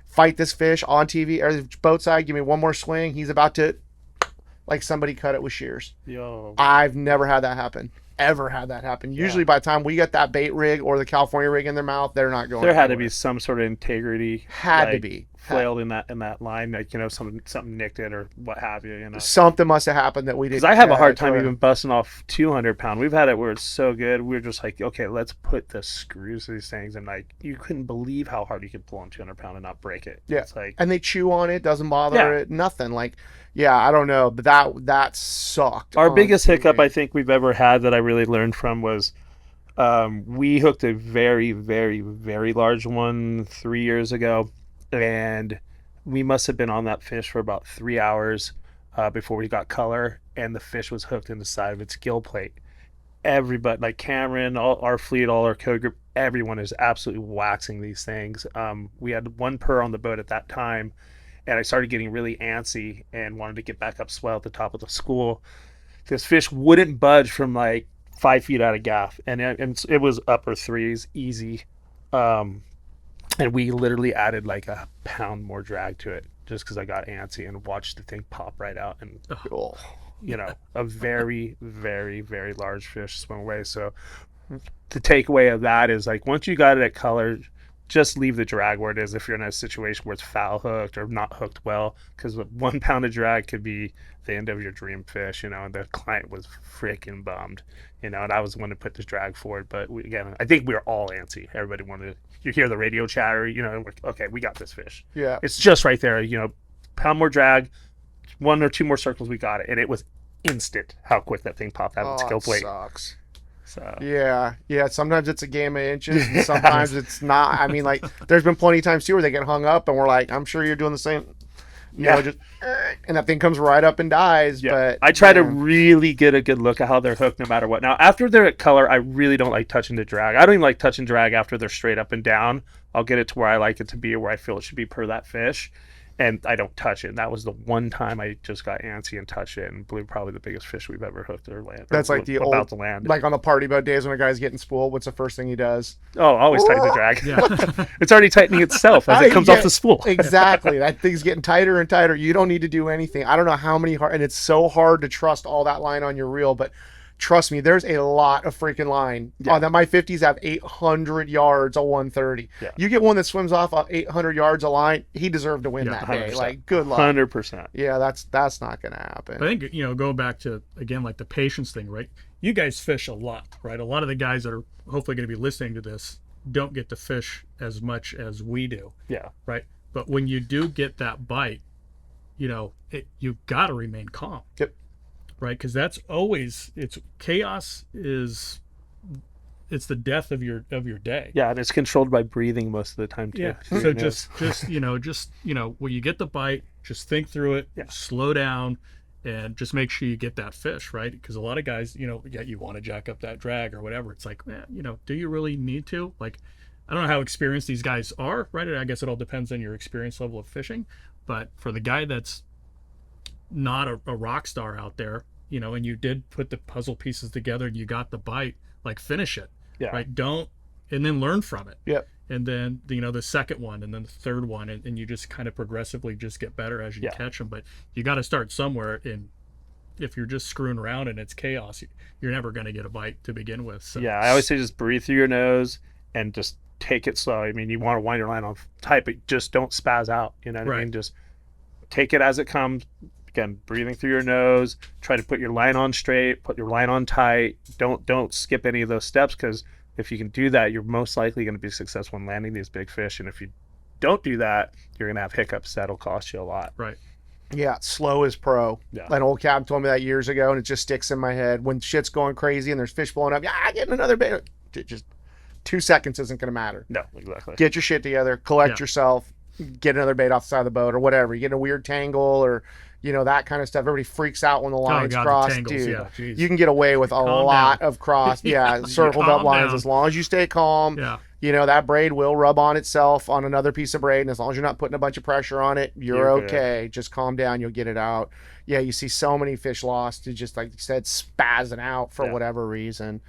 Fight this fish on TV or boat side. Give me one more swing. He's about to, like somebody cut it with shears. Yo. I've never had that happen. Ever had that happen. Usually by the time we get that bait rig or the California rig in their mouth, they're not going There had to anywhere. be some sort of integrity. Had to be. Flailed in that line, like, something nicked it or what have you, Something must have happened that we didn't. Because I have a hard time even busting off 200 pound. We've had it where it's so good. We're just like, okay, let's put the screws to these things, and like you couldn't believe how hard you could pull on 200 pound and not break it. Yeah, it's like, and they chew on it, doesn't bother it, nothing. Like, yeah, I don't know, but that sucked. Our biggest hiccup I think we've ever had that I really learned from was we hooked a very, very, very large one 3 years ago, and we must have been on that fish for about 3 hours before we got color, and the fish was hooked in the side of its gill plate. Everybody, like Cameron, all our fleet, all our code group, everyone is absolutely waxing these things. We had one purr on the boat at that time, and I started getting really antsy and wanted to get back up swell at the top of the school. This fish wouldn't budge from like 5 feet out of gaff, and it was upper threes, easy. And we literally added like a pound more drag to it just because I got antsy and watched the thing pop right out. And, a very, very, very large fish swim away. So the takeaway of that is like, once you got it at color, just leave the drag where it is if you're in a situation where it's foul hooked or not hooked well, because 1 pound of drag could be the end of your dream fish, and the client was freaking bummed, and I was the one to put this drag forward. But I think we were all antsy. Everybody wanted to, you hear the radio chatter, we're, okay, we got this fish. Yeah. It's just right there, pound more drag, 1 or 2 more circles, we got it. And it was instant how quick that thing popped out of its Oh, gill it plate. sucks. So Yeah. Sometimes it's a game of inches, and sometimes it's not. I mean, like, there's been plenty of times too where they get hung up, and we're like, I'm sure you're doing the same. You know, just and that thing comes right up and dies. yeah, But I try to man, really get a good look at how they're hooked no matter what. Now, after they're at color, I really don't like touching the drag. I don't even like touching drag after they're straight up and down. I'll get it to where I like it to be, or where I feel it should be per that fish. And I don't touch it. And that was the one time I just got antsy and touched it and blew probably the biggest fish we've ever hooked or land. That's like the about old, to land. like on the party boat days when a guy's getting spooled. What's the first thing he does? Oh, always tighten the drag. Yeah. It's already tightening itself as it comes off the spool. Exactly. That thing's getting tighter and tighter. You don't need to do anything. I don't know how many and it's so hard to trust all that line on your reel, but trust me, there's a lot of freaking line. Yeah. That my 50s have 800 yards of 130. Yeah. You get one that swims off 800 yards of line, he deserved to win that day. 100%. Like, good luck. 100%. Yeah, that's not gonna happen. I think, going back to, again, like the patience thing, right? You guys fish a lot, right? A lot of the guys that are hopefully going to be listening to this don't get to fish as much as we do, Yeah. right? But when you do get that bite, you've got to remain calm. Yep. Right? Because that's always, chaos is, it's the death of your day. Yeah, and it's controlled by breathing most of the time too. Yeah. through So your nose. when you get the bite, just think through it, Yeah. slow down, and just make sure you get that fish, right? Because a lot of guys, you want to jack up that drag or whatever. It's like, man, do you really need to? Like, I don't know how experienced these guys are, right? I guess it all depends on your experience level of fishing. But for the guy that's not a rock star out there, and you did put the puzzle pieces together and you got the bite, like, finish it. Yeah. Right. And then learn from it. Yep. And then, the second one and then the third one. And you just kind of progressively just get better as you Yeah. catch them. But you got to start somewhere. And if you're just screwing around and it's chaos, you're never going to get a bite to begin with. So. Yeah, I always say just breathe through your nose and just take it slow. I mean, you want to wind your line on tight, but just don't spaz out. You know what I Right. mean? Just take it as it comes. Again, breathing through your nose. Try to put your line on straight. Put your line on tight. Don't skip any of those steps, because if you can do that, you're most likely going to be successful in landing these big fish. And if you don't do that, you're going to have hiccups that'll cost you a lot. Right. Yeah, slow is pro. Yeah. An old captain told me that years ago, and it just sticks in my head. When shit's going crazy and there's fish blowing up, getting another bait. Just 2 seconds isn't going to matter. No, exactly. Get your shit together, collect Yeah. yourself, get another bait off the side of the boat or whatever. You get in a weird tangle or, that kind of stuff. Everybody freaks out when the lines God, the cross. tangles, Dude, yeah, geez. you can get away with a lot of cross. Yeah, circled up Calm lines. down. As long as you stay calm, Yeah. that braid will rub on itself on another piece of braid. And as long as you're not putting a bunch of pressure on it, you're You're good. okay. Just calm down. You'll get it out. Yeah, you see so many fish lost to just, like you said, spazzing out for Yeah. whatever reason.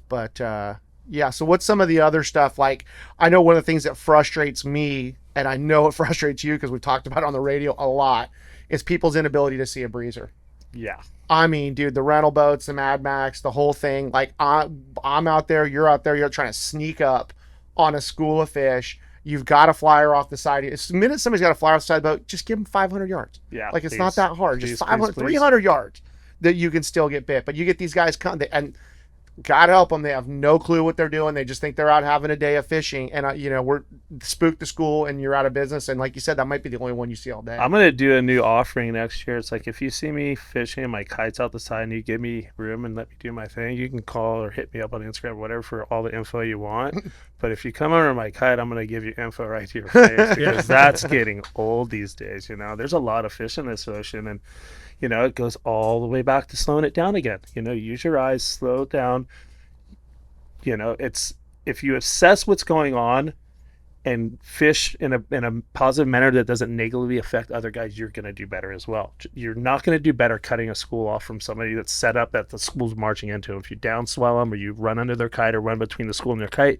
But, so what's some of the other stuff? Like, I know one of the things that frustrates me, and I know it frustrates you because we've talked about it on the radio a lot, is people's inability to see a breezer. Yeah. I mean, dude, the rental boats, the Mad Max, the whole thing. Like, I'm out there, you're out there, you're trying to sneak up on a school of fish. You've got a flyer off the side. The minute somebody's got a flyer off the side of the boat, just give them 500 yards. Yeah. Like, it's not that hard. Just Please, 500, please. 300 yards that you can still get bit. But you get these guys come, and God help them, they have no clue what they're doing. They just think they're out having a day of fishing. And, we're spooked to school and you're out of business. And like you said, that might be the only one you see all day. I'm going to do a new offering next year. It's like, if you see me fishing and my kite's out the side and you give me room and let me do my thing, you can call or hit me up on Instagram or whatever for all the info you want. But if you come under my kite, I'm going to give you info right to your face, because that's getting old these days. There's a lot of fish in this ocean, and it goes all the way back to slowing it down again. Use your eyes, slow it down. It's, if you assess what's going on and fish in a positive manner that doesn't negatively affect other guys, you're going to do better as well. You're not going to do better cutting a school off from somebody that's set up that the school's marching into. If you downswell them or you run under their kite or run between the school and their kite,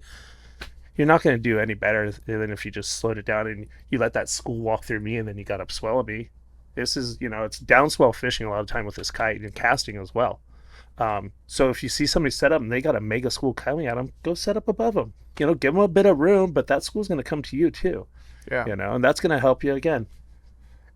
you're not going to do any better than if you just slowed it down and you let that school walk through me and then you got upswell me. This is, it's downswell fishing a lot of time with this kite and casting as well. So if you see somebody set up and they got a mega school coming at them, go set up above them. Give them a bit of room, but that school's going to come to you too. Yeah. And that's going to help you again.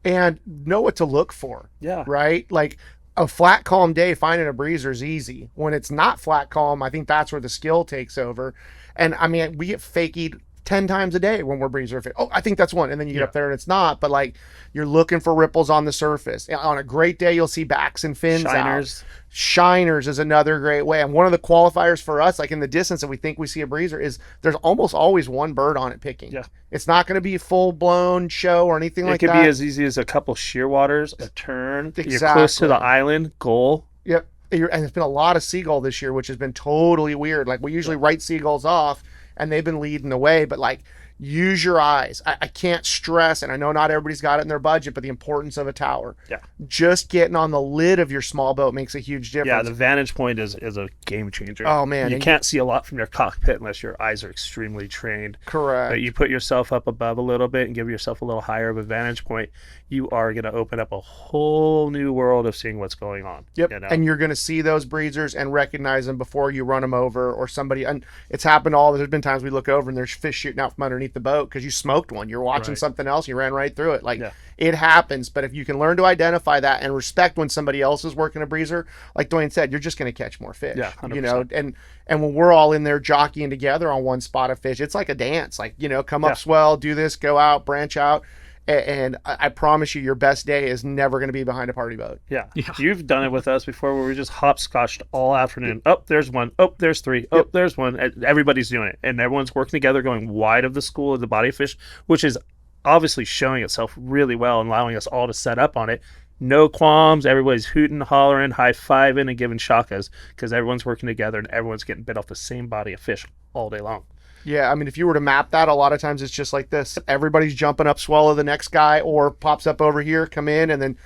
And know what to look for. Yeah. Right? Like, a flat, calm day, finding a breezer is easy. When it's not flat, calm, I think that's where the skill takes over. And I mean, we get fakied 10 times a day when we're breezer fish. Oh, I think that's one. And then you get Yeah. up there and it's not, but like you're looking for ripples on the surface. On a great day, you'll see backs and fins Shiners. out. Shiners is another great way. And one of the qualifiers for us, like in the distance that we think we see a breezer, is there's almost always one bird on it picking. Yeah. It's not going to be a full blown show or anything like It that. could be as easy as a couple shear waters, a turn. You're Exactly. close to the island, goal. Yep. And there's been a lot of seagull this year, which has been totally weird. Like we usually write seagulls off and they've been leading the way, but like use your eyes. I can't stress, and I know not everybody's got it in their budget, but the importance of a tower. Yeah. Just getting on the lid of your small boat makes a huge difference. Yeah, the vantage point is a game changer. Oh, man. You can't see a lot from your cockpit unless your eyes are extremely trained. Correct. But you put yourself up above a little bit and give yourself a little higher of a vantage point, you are going to open up a whole new world of seeing what's going on. Yep. You know? And you're going to see those breezers and recognize them before you run them over or somebody. And it's happened there's been times we look over and there's fish shooting out from underneath the boat because you smoked one. You're watching Right. something else. You ran right through it. Like Yeah. it happens. But if you can learn to identify that and respect when somebody else is working a breezer, like Duane said, you're just going to catch more fish. Yeah, you know, 100%. and when we're all in there jockeying together on one spot of fish, it's like a dance. Like, you know, come up Yeah. swell, do this, go out, branch out. And I promise you, your best day is never going to be behind a party boat. Yeah. Yeah. You've done it with us before where we just hopscotched all afternoon. Oh, there's one. Oh, there's three. Oh, there's one. And everybody's doing it. And everyone's working together, going wide of the school of the body of fish, which is obviously showing itself really well and allowing us all to set up on it. No qualms. Everybody's hooting, hollering, high-fiving, and giving shakas because everyone's working together and everyone's getting bit off the same body of fish all day long. Yeah, I mean, if you were to map that, a lot of times it's just like this. Everybody's jumping up, swallow the next guy, or pops up over here, come in, and then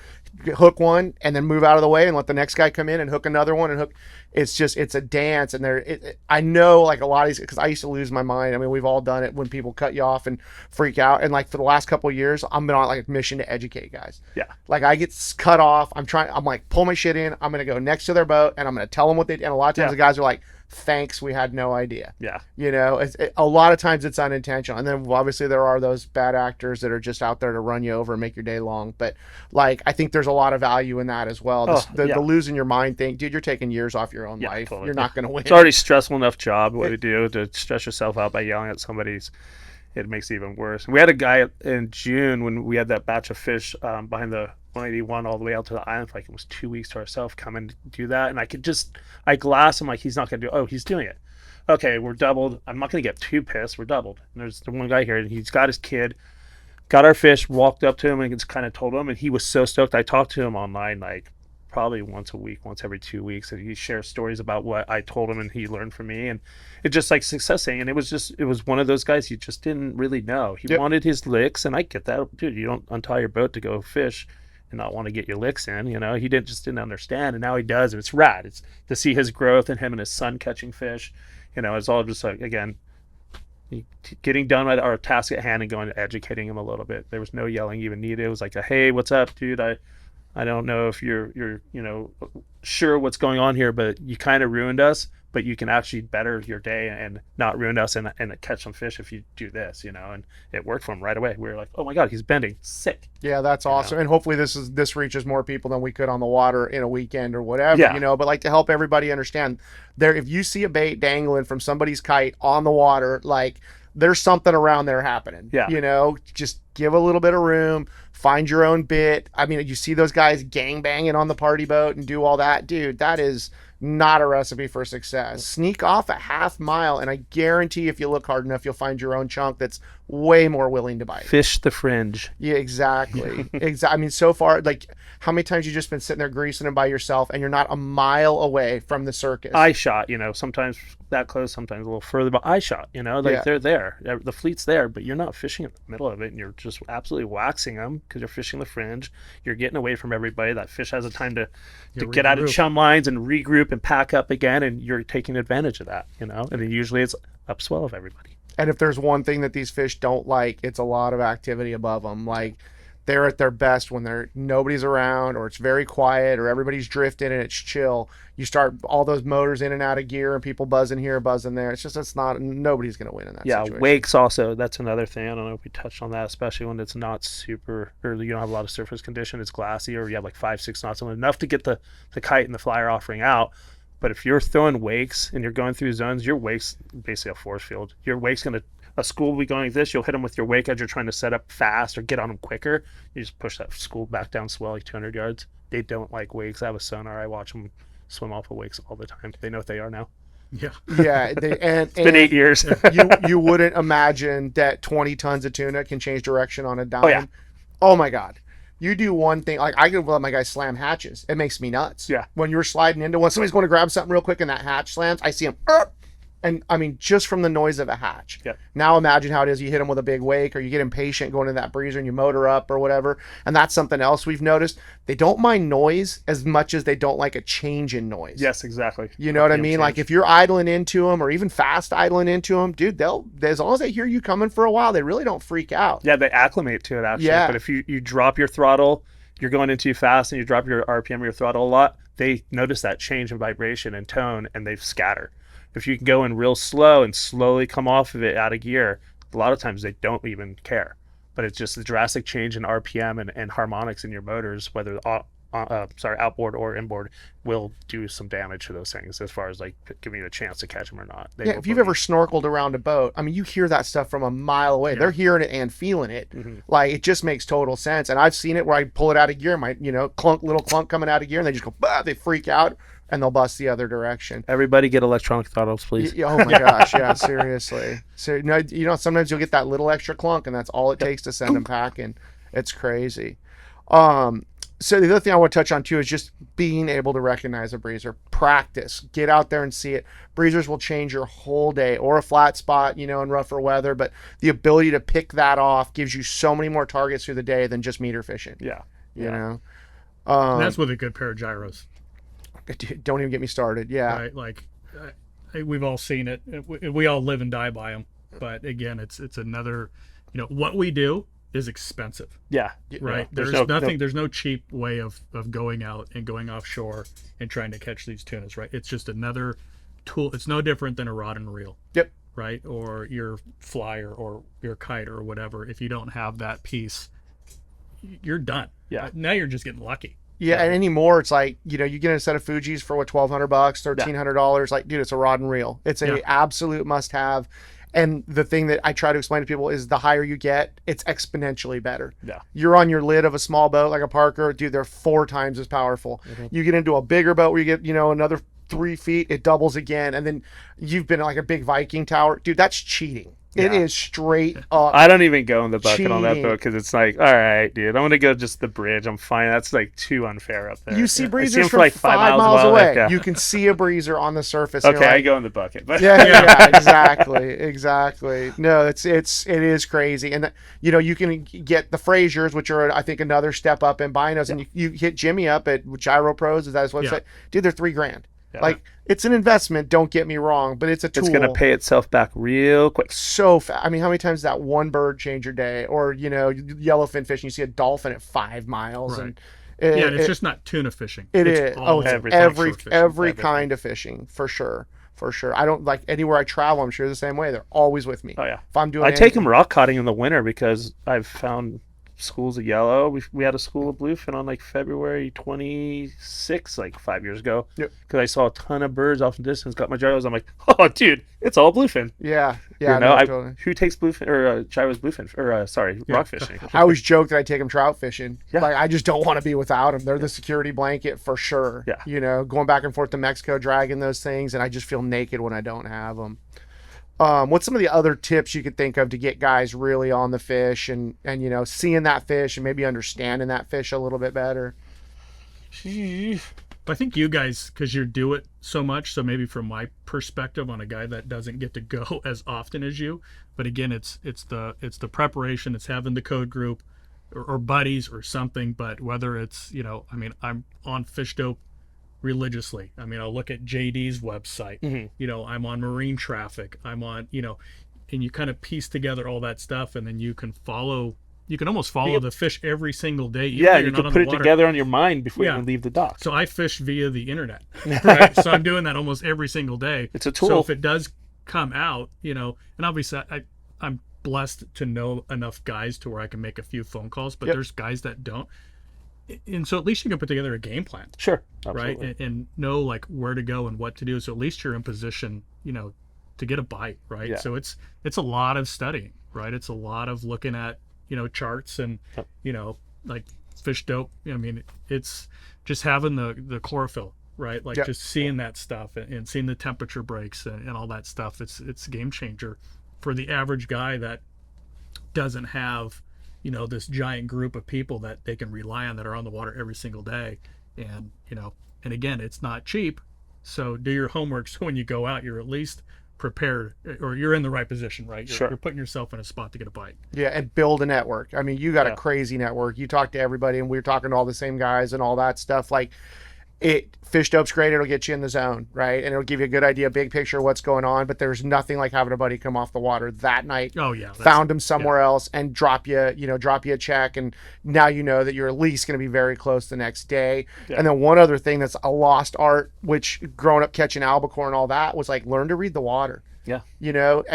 hook one, and then move out of the way and let the next guy come in and hook another one and hook. It's a dance, and I know like a lot of these because I used to lose my mind. I mean, we've all done it when people cut you off and freak out. And like for the last couple of years, I'm been on like a mission to educate guys. Yeah. Like I get cut off. I'm like pull my shit in. I'm gonna go next to their boat and I'm gonna tell them what they did. And a lot of times Yeah. the guys are like, thanks, we had no idea. Yeah. You know, a lot of times it's unintentional. And then obviously there are those bad actors that are just out there to run you over and make your day long. But like, I think there's a lot of value in that as well. Yeah. The losing your mind thing, dude, you're taking years off your own Yeah, life. totally. You're not going to win. It's already a stressful enough job what we do to stress yourself out by yelling at somebody's. It makes it even worse. We had a guy in June when we had that batch of fish behind the 181 all the way out to the island for like almost 2 weeks to ourselves come and do that. And I glass him like he's not going to do it. Oh, he's doing it. Okay, we're doubled. I'm not going to get too pissed. We're doubled. And there's the one guy here, and he's got his kid, got our fish, walked up to him, and just kind of told him, and he was so stoked. I talked to him online like probably once a week, once every 2 weeks, and he shares stories about what I told him and he learned from me, and it just like successing. And it was one of those guys he just didn't really know. He Yep. wanted his licks, and I get that, dude. You don't untie your boat to go fish and not want to get your licks in, you know. He didn't understand, and now he does, and it's rad. It's to see his growth and him and his son catching fish. You know, it's all just like, again, getting done with our task at hand and going to educating him a little bit. There was no yelling even needed. It was like, hey, what's up, dude? I don't know if you're you know sure what's going on here, but you kind of ruined us. But you can actually better your day and not ruin us and catch some fish if you do this, you know. And it worked for him right away. We were like, oh my god, he's bending, sick. Yeah, that's awesome. And hopefully this reaches more people than we could on the water in a weekend or whatever, Yeah. you know, but like to help everybody understand there, if you see a bait dangling from somebody's kite on the water, like there's something around there happening. Yeah. You know, just give a little bit of room, find your own bit. I mean, you see those guys gang banging on the party boat and do all that, dude, that is not a recipe for success. Sneak off a half mile, and I guarantee if you look hard enough, you'll find your own chunk that's way more willing to bite. Fish the fringe. Yeah, exactly. I mean, so far, like, how many times you just been sitting there greasing them by yourself, and you're not a mile away from the circus? I shot, you know, sometimes that close, sometimes a little further, but I shot, you know, like Yeah. they're there. The fleet's there, but you're not fishing in the middle of it, and you're just absolutely waxing them because you're fishing the fringe. You're getting away from everybody. That fish has a time to get out of regroup. chum lines and regroup and pack up again, and you're taking advantage of that, you know, and then usually it's upswell of everybody. And if there's one thing that these fish don't like, it's a lot of activity above them. Like, they're at their best when nobody's around, or it's very quiet, or everybody's drifting and it's chill. You start all those motors in and out of gear and people buzzing here, buzzing there. Nobody's going to win in that Yeah, situation. wakes also, that's another thing. I don't know if we touched on that, especially when it's not super, or you don't have a lot of surface condition, it's glassy, or you have like 5-6 knots, enough to get the kite and the flyer offering out. But if you're throwing wakes and you're going through zones, your wake's basically a force field. Your wake's going to a school will be going like this. You'll hit them with your wake as you're trying to set up fast or get on them quicker. You just push that school back down swell like 200 yards. They don't like wakes. I have a sonar. I watch them swim off of wakes all the time. They know what they are now. Yeah. Yeah, It's been 8 years. you wouldn't imagine that 20 tons of tuna can change direction on a dime. Oh, yeah. Oh my God. You do one thing, like I could let my guys slam hatches. It makes me nuts. Yeah. When you're sliding into one, somebody's going to grab something real quick and that hatch slams, I see them, and I mean, just from the noise of a hatch. Yeah. Now imagine how it is you hit them with a big wake, or you get impatient going into that breezer and you motor up or whatever. And that's something else we've noticed. They don't mind noise as much as they don't like a change in noise. Yes, exactly. You know what I RPM mean? change. Like if you're idling into them or even fast idling into them, dude, they'll, as long as they hear you coming for a while, they really don't freak out. Yeah, they acclimate to it actually. Yeah. But if you drop your throttle, you're going in too fast, and you drop your RPM or your throttle a lot, they notice that change in vibration and tone, and they scatter. If you can go in real slow and slowly come off of it out of gear, a lot of times they don't even care. But it's just a drastic change in RPM and harmonics in your motors, whether outboard or inboard, will do some damage to those things as far as like giving you a chance to catch them or not. Yeah, if you've ever snorkeled around a boat, I mean, you hear that stuff from a mile away. Yeah. They're hearing it and feeling it. Mm-hmm. Like, it just makes total sense. And I've seen it where I pull it out of gear, my, little clunk coming out of gear, and they just go, bah, they freak out, and they'll bust the other direction. Everybody get electronic throttles, please. Oh my gosh, yeah, seriously. So, sometimes you'll get that little extra clunk, and that's all it takes to send them packing. It's crazy. So the other thing I want to touch on too is just being able to recognize a breezer. Practice. Get out there and see it. Breezers will change your whole day, or a flat spot, in rougher weather. But the ability to pick that off gives you so many more targets through the day than just meter fishing. Yeah. You know? And that's with a good pair of gyros. Don't even get me started. Yeah. Right? Like, we've all seen it. We all live and die by them. But again, it's another, what we do is expensive. Yeah. Right. Yeah. There's no cheap way of going out and going offshore and trying to catch these tunas, right? It's just another tool. It's no different than a rod and reel. Yep. Right. Or your flyer or your kite or whatever. If you don't have that piece, you're done. Yeah. Now you're just getting lucky. Yeah, and anymore it's like, you get a set of Fujis for what, $1,200, $1,300. Like, dude, it's a rod and reel. It's a absolute must have. And the thing that I try to explain to people is the higher you get, it's exponentially better. Yeah. You're on your lid of a small boat like a Parker, dude, they're 4 times as powerful. Mm-hmm. You get into a bigger boat where you get, another 3 feet, it doubles again. And then you've been like a big Viking tower. Dude, that's cheating. Yeah. It is straight up. I don't even go in the bucket cheating. On that boat because it's like, all right, dude, I'm going to go just the bridge. I'm fine. That's like too unfair up there. You see I breezers for from like 5 miles away. Like, You can see a breezer on the surface. Okay, like, I go in the bucket. But yeah, exactly. No, it is crazy. And you can get the Frasers, which are I think another step up in binos, and you hit Jimmy up at Gyro Pros, is that his website? Dude, they're $3,000. Yeah. Like, it's an investment, don't get me wrong, but it's a tool. It's going to pay itself back real quick. So fast. I mean, how many times does that one bird change your day? Or, yellowfin fishing, you see a dolphin at 5 miles. Right. And and it's just not tuna fishing. It it's is. Oh, it's everything. every kind of fishing, for sure. I don't like anywhere I travel. I'm sure the same way. They're always with me. Oh yeah. If I'm doing, I take them rock caughting in the winter because I've found schools of yellow. We had a school of bluefin on like February 26, like 5 years ago. Yep. Because I saw a ton of birds off in the distance. Got my gyros. I'm like, oh, dude, it's all bluefin. Yeah. Totally. Who takes bluefin or gyros bluefin or rock fishing? I always joke that I take them trout fishing. Yeah. Like, I just don't want to be without them. They're the security blanket for sure. Yeah. Going back and forth to Mexico, dragging those things, and I just feel naked when I don't have them. What's some of the other tips you could think of to get guys really on the fish and seeing that fish and maybe understanding that fish a little bit better? I think you guys, because you do it so much, so maybe from my perspective on a guy that doesn't get to go as often as you, but again, it's the preparation, it's having the code group or buddies or something. But whether it's I'm on Fish Dope religiously. I mean, I'll look at JD's website. Mm-hmm. I'm on Marine Traffic. I'm on and you kind of piece together all that stuff, and then you can follow. You can almost follow the fish every single day. Yeah, you can put it together on your mind before you even leave the dock. So I fish via the internet, right? So I'm doing that almost every single day. It's a tool. So if it does come out, and obviously I'm blessed to know enough guys to where I can make a few phone calls, but there's guys that don't. And so at least you can put together a game plan. Sure. Absolutely. Right? And know like where to go and what to do. So at least you're in position, to get a bite, right? Yeah. So it's a lot of studying, right? It's a lot of looking at, charts and, like fish dope. I mean, it's just having the chlorophyll, right? Like just seeing that stuff and seeing the temperature breaks and all that stuff. It's a game changer for the average guy that doesn't have, this giant group of people that they can rely on that are on the water every single day. And, and again, it's not cheap. So do your homework so when you go out, you're at least prepared, or you're in the right position, right? You're putting yourself in a spot to get a bite. Yeah, and build a network. I mean, you got a crazy network. You talk to everybody, and we're talking to all the same guys and all that stuff. Like, fish dope's great. It'll get you in the zone, right? And it'll give you a good idea, big picture of what's going on. But there's nothing like having a buddy come off the water that night. Oh yeah, found him somewhere else and drop you a check, and now you know that you're at least going to be very close the next day. Yeah. And then one other thing that's a lost art, which growing up catching albacore and all that, was like learn to read the water. Yeah.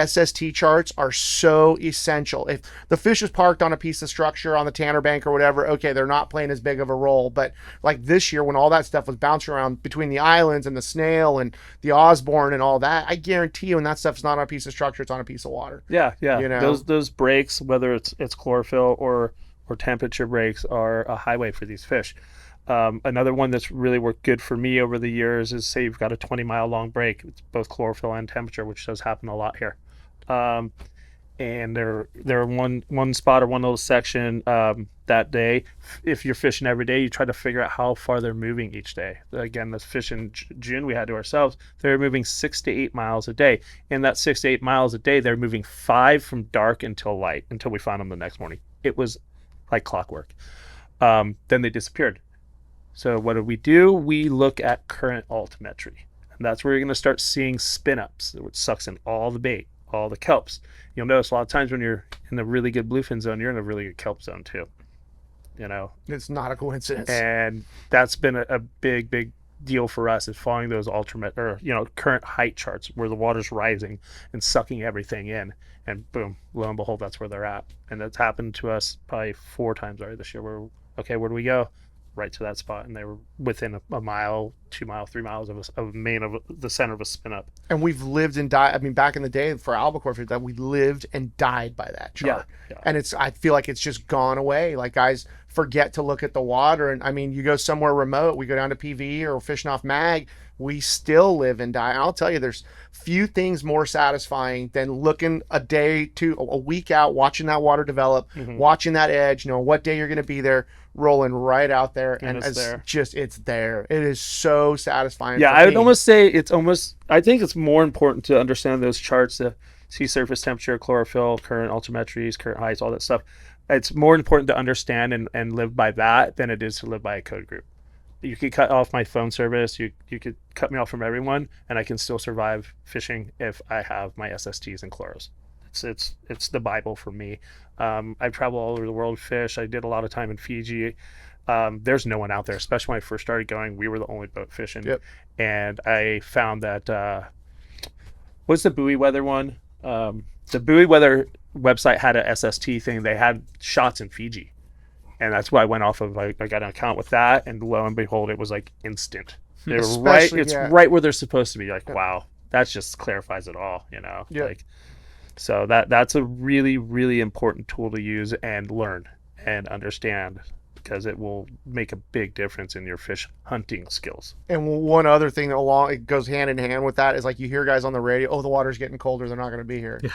SST charts are so essential. If the fish is parked on a piece of structure on the Tanner Bank or whatever, okay, they're not playing as big of a role. But like this year, when all that stuff was bouncing around between the islands and the snail and the Osborne and all that, I guarantee you when that stuff's not on a piece of structure, it's on a piece of water. Yeah. Those breaks, whether it's chlorophyll or temperature breaks, are a highway for these fish. Another one that's really worked good for me over the years is, say you've got a 20-mile long break. It's both chlorophyll and temperature, which does happen a lot here. And there one spot or one little section that day. If you're fishing every day, you try to figure out how far they're moving each day. Again, this fish in June we had to ourselves, they're moving 6 to 8 miles a day. In that 6 to 8 miles a day, they're moving 5 from dark until light, until we found them the next morning. It was like clockwork. Then they disappeared. So what do? We look at current altimetry. And that's where you're going to start seeing spin-ups, which sucks in all the bait, all the kelps. You'll notice a lot of times when you're in a really good bluefin zone, you're in a really good kelp zone too. It's not a coincidence. And that's been a big, big deal for us, is following those current height charts where the water's rising and sucking everything in. And boom, lo and behold, that's where they're at. And that's happened to us probably 4 times already this year. Where do we go? Right to that spot, and they were within a mile, 2 miles, 3 miles of the center of a spin up. And we've lived and died. I mean, back in the day for albacore fish, that we lived and died by that chart. Yeah. And I feel like it's just gone away. Like, guys forget to look at the water. And I mean, you go somewhere remote, we go down to PV or fishing off mag, we still live and die. And I'll tell you, there's few things more satisfying than looking a week out, watching that water develop, watching that edge, what day you're going to be there, rolling right out there, and it's there. It is so satisfying. Yeah, I would almost say I think it's more important to understand those charts, the sea surface temperature, chlorophyll, current altimetries, current heights, all that stuff. It's more important to understand and live by that than it is to live by a code group. You could cut off my phone service, you could cut me off from everyone, and I can still survive fishing if I have my SSTs and chloros. It's the Bible for me. I've traveled all over the world to fish. I did a lot of time in Fiji. There's no one out there, especially when I first started going. We were the only boat fishing. Yep. And I found that what's the buoy weather one? The buoy weather website had a SST thing. They had shots in Fiji, and that's what I went off of. I got an account with that, and lo and behold, it was like instant. They're right. It's right where they're supposed to be. Like, wow, that just clarifies it all. Yeah. So that's a really, really important tool to use and learn and understand, because it will make a big difference in your fish hunting skills. And one other thing it goes hand in hand with that is, like, you hear guys on the radio, oh, the water's getting colder, they're not going to be here. Yeah.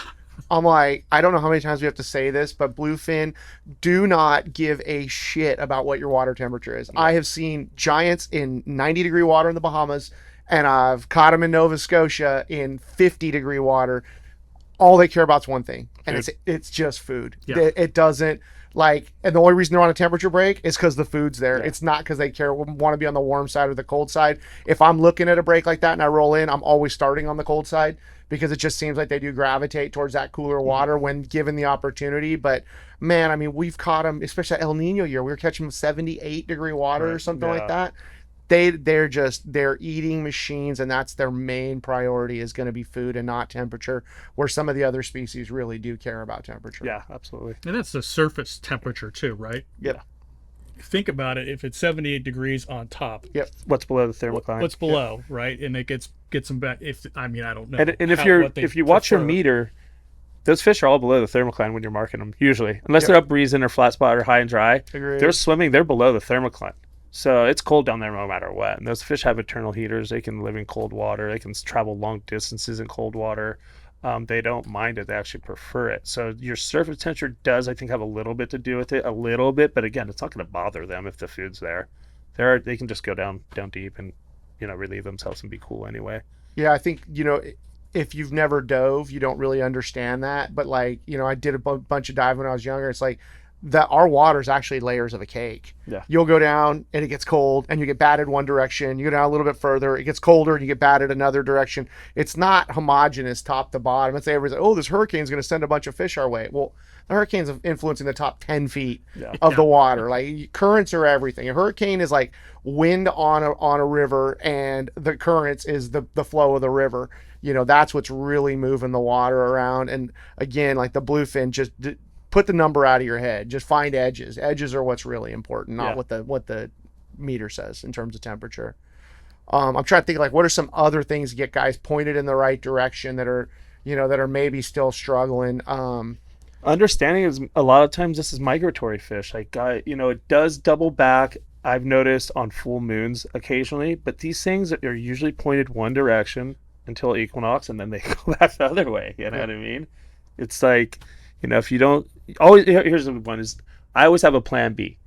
I'm like, I don't know how many times we have to say this, but bluefin, do not give a shit about what your water temperature is. Yeah. I have seen giants in 90-degree water in the Bahamas, and I've caught them in Nova Scotia in 50-degree water. All they care about is one thing, and it's just food. Yeah. It doesn't, and the only reason they're on a temperature break is because the food's there. Yeah. It's not because they want to be on the warm side or the cold side. If I'm looking at a break like that and I roll in, I'm always starting on the cold side, because it just seems like they do gravitate towards that cooler water when given the opportunity. But man, I mean, we've caught them, especially El Nino year. We were catching them 78-degree water or something like that. They're eating machines, and that's their main priority, is going to be food and not temperature, where some of the other species really do care about temperature. Yeah, absolutely. And that's the surface temperature too, right? Yep. think about it, if it's 78 degrees on top, What's below the thermocline? what's below, right? And it gets them back. If I mean, I don't know. And what they if you watch your prefer. meter, those fish are all below the thermocline when you're marking them, usually. Unless they're up breezing or flat spot or high and dry. Agreed. They're swimming, they're below the thermocline. So it's cold down there no matter what. And those fish have eternal heaters. They can live in cold water. They can travel long distances in cold water. They don't mind it. They actually prefer it. So your surface temperature does, I think, have a little bit to do with it, a little bit. But again, it's not going to bother them if the food's there. They can just go down deep and, relieve themselves and be cool anyway. Yeah, I think, if you've never dove, you don't really understand that. But like, I did a bunch of diving when I was younger. It's like that our water is actually layers of a cake. Yeah. You'll go down and it gets cold and you get batted one direction. You go down a little bit further, it gets colder and you get batted another direction. It's not homogeneous top to bottom. Let's say everybody's like, oh, this hurricane's going to send a bunch of fish our way. Well, the hurricane's influencing the top 10 feet of the water. Like currents are everything. A hurricane is like wind on a river, and the currents is the flow of the river. That's what's really moving the water around. And again, like the bluefin, just put the number out of your head. Just find edges. Edges are what's really important, not what the meter says in terms of temperature. I'm trying to think like what are some other things to get guys pointed in the right direction that are maybe still struggling. Understanding is a lot of times this is migratory fish. Like it does double back. I've noticed on full moons occasionally, but these things are usually pointed one direction until equinox, and then they go back the other way. You know what I mean? It's like, if you don't always, here's the one is I always have a plan B.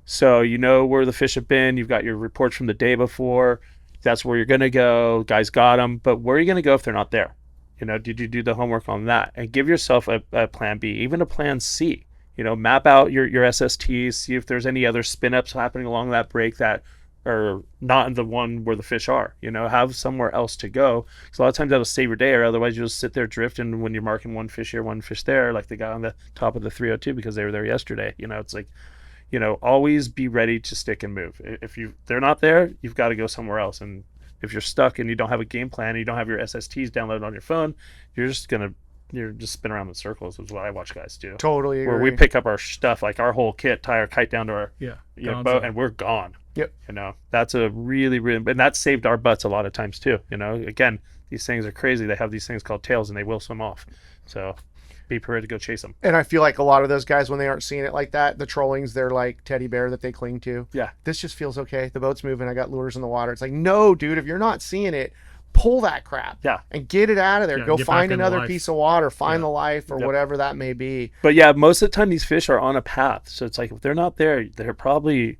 So where the fish have been, you've got your reports from the day before. That's where you're going to go. Guys got them, but where are you going to go if they're not there? Did you do the homework on that? And give yourself a plan B, even a plan C. Map out your SSTs, see if there's any other spin ups happening along that break that are not in the one where the fish are. Have somewhere else to go. Because a lot of times that'll save your day, or otherwise you'll just sit there drifting when you're marking one fish here, one fish there, like the guy on the top of the 302 because they were there yesterday. It's like, always be ready to stick and move. If they're not there, you've got to go somewhere else. And if you're stuck and you don't have a game plan, and you don't have your SSTs downloaded on your phone, you're just spin around in circles, is what I watch guys do. Totally agree. Where we pick up our stuff, like our whole kit, tie our kite down to our boat, and we're gone. Yep. That's a really, really, and that saved our butts a lot of times too. Again, these things are crazy. They have these things called tails, and they will swim off. So be prepared to go chase them. And I feel like a lot of those guys, when they aren't seeing it like that, the trolling's their like teddy bear that they cling to. Yeah. This just feels okay. The boat's moving. I got lures in the water. It's like, no, dude, if you're not seeing it, pull that crap. Yeah. And get it out of there. Go find another life. piece of water. Find the life or whatever that may be. But yeah, most of the time these fish are on a path. So it's like if they're not there, they're probably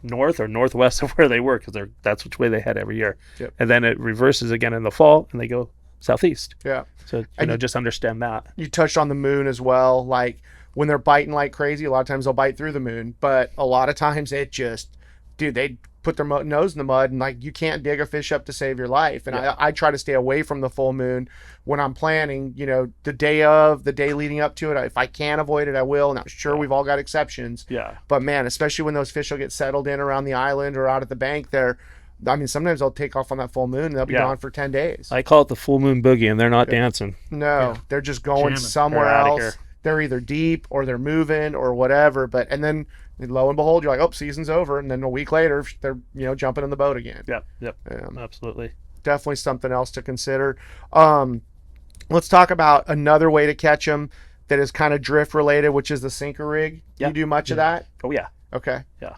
north or northwest of where they were, because that's which way they head every year. Yep. And then it reverses again in the fall, and they go southeast. Yeah. So just understand that. You touched on the moon as well. Like when they're biting like crazy, a lot of times they'll bite through the moon, but a lot of times it just, dude, they put their nose in the mud, and like you can't dig a fish up to save your life. And I try to stay away from the full moon when I'm planning, the day leading up to it. If I can avoid it, I will. And I'm sure we've all got exceptions. Yeah. But man, especially when those fish will get settled in around the island or out at the bank there, I mean, sometimes they'll take off on that full moon and they'll be gone for 10 days. I call it the full moon boogie, and they're not dancing. No, they're just going Jamming. somewhere They're outta else. here. They're either deep or they're moving or whatever. And then lo and behold, you're like, oh, season's over. And then a week later, they're jumping in the boat again. Yep. Absolutely. Definitely something else to consider. Let's talk about another way to catch them that is kind of drift related, which is the sinker rig. Yeah. You do much of that? Oh yeah. Okay. Yeah.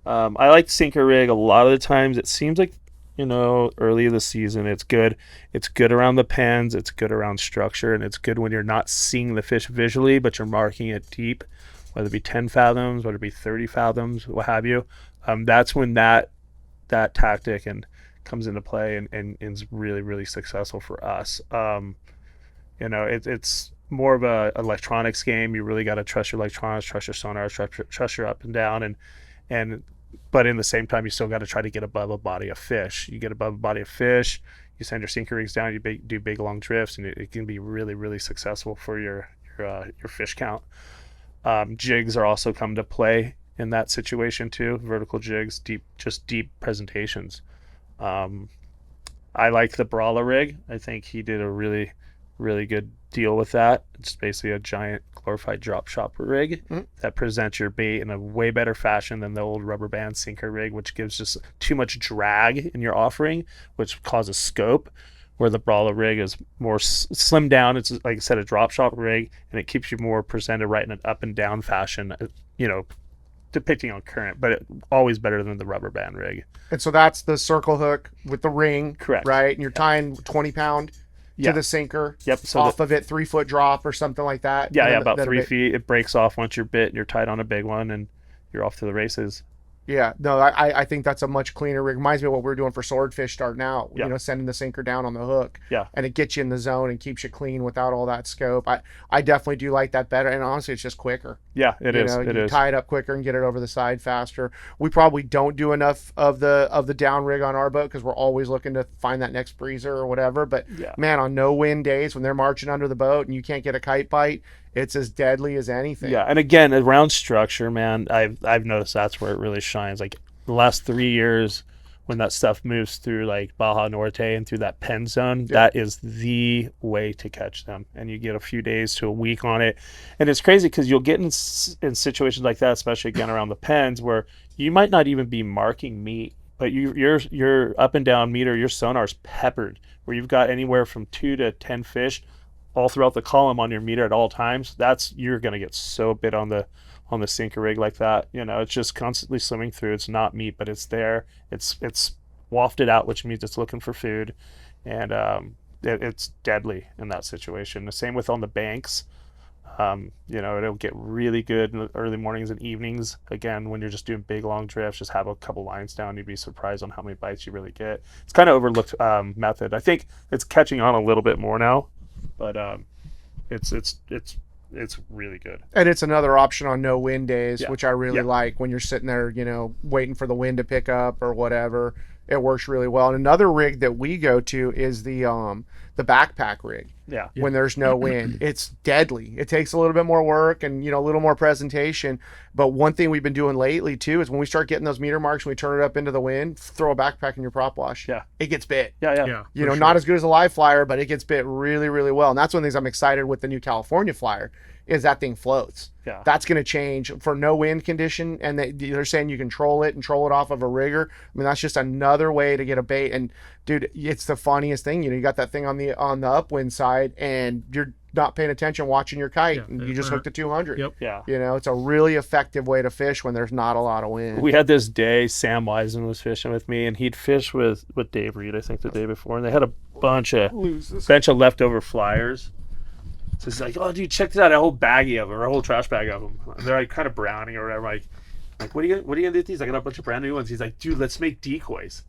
I like the sinker rig. A lot of the times it seems like, early in the season, it's good. It's good around the pens. It's good around structure. And it's good when you're not seeing the fish visually, but you're marking it deep, whether it be 10 fathoms, whether it be 30 fathoms, what have you. That's when that tactic comes into play and is really, really successful for us. It's more of a electronics game. You really got to trust your electronics, trust your sonar, trust your up and down, but in the same time, you still got to try to get above a body of fish. You get above a body of fish, you send your sinker rigs down, you do big long drifts, and it can be really, really successful for your fish count. Jigs are also come to play in that situation too. Vertical jigs, deep presentations. I like the Brawler rig. I think he did a really really good deal with that. It's basically a giant glorified drop shop rig that presents your bait in a way better fashion than the old rubber band sinker rig, which gives just too much drag in your offering, which causes scope. Where the brawler rig is more slimmed down. It's, like I said, a drop shop rig, and it keeps you more presented right in an up and down fashion, depicting on current, but always better than the rubber band rig. And so that's the circle hook with the ring. Correct. Right? And you're tying 20 pound to the sinker. Yep. So off of it, 3 foot drop or something like that. Yeah, about 3 feet. It breaks off once you're bit and you're tied on a big one, and you're off to the races. Yeah, no, I think that's a much cleaner rig. Reminds me of what we're doing for swordfish starting out. Yeah. Sending the sinker down on the hook. Yeah. And it gets you in the zone and keeps you clean without all that scope. I definitely do like that better. And honestly, it's just quicker. Yeah, it is. You tie it up quicker and get it over the side faster. We probably don't do enough of the down rig on our boat because we're always looking to find that next breezer or whatever. But man, on no wind days when they're marching under the boat and you can't get a kite bite, it's as deadly as anything. Yeah, and again, around structure, man, I've noticed that's where it really shines. Like the last 3 years, when that stuff moves through like Baja Norte and through that pen zone, that is the way to catch them. And you get a few days to a week on it, and it's crazy because you'll get in situations like that, especially again around the pens, where you might not even be marking meat, but your up and down meter, your sonar's peppered, where you've got anywhere from 2 to 10 fish all throughout the column on your meter at all times. You're going to get so bit on the sinker rig like that. It's just constantly swimming through. It's not meat, but it's there. It's wafted out, which means it's looking for food, and it's deadly in that situation. The same with on the banks. It'll get really good in the early mornings and evenings. Again, when you're just doing big long drifts, just have a couple lines down. You'd be surprised on how many bites you really get. It's kind of overlooked method. I think it's catching on a little bit more now, but it's really good. And it's another option on no wind days, which I really Yeah. like when you're sitting there, waiting for the wind to pick up or whatever. It works really well. And another rig that we go to is the backpack rig. Yeah. When there's no wind, it's deadly. It takes a little bit more work and a little more presentation. But one thing we've been doing lately too is when we start getting those meter marks, when we turn it up into the wind, throw a backpack in your prop wash. Yeah. It gets bit. Yeah. Not as good as a live flyer, but it gets bit really, really well. And that's one of the things I'm excited with the new California flyer is that thing floats. Yeah. That's going to change for no wind condition. And they're saying you can troll it off of a rigger. I mean, that's just another way to get a bait. And dude, it's the funniest thing. You got that thing on the upwind side and you're not paying attention watching your kite and you just hooked a 200. Yep. Yeah. It's a really effective way to fish when there's not a lot of wind. We had this day, Sam Wiseman was fishing with me, and he'd fished with Dave Reed, I think, the day before, and they had a bunch of leftover flyers. So he's like, "Oh, dude, check this out! A whole baggie of them, or a whole trash bag of them." And they're like kind of browning or whatever. Like, what are you gonna do with these? I got a bunch of brand new ones. He's like, "Dude, let's make decoys."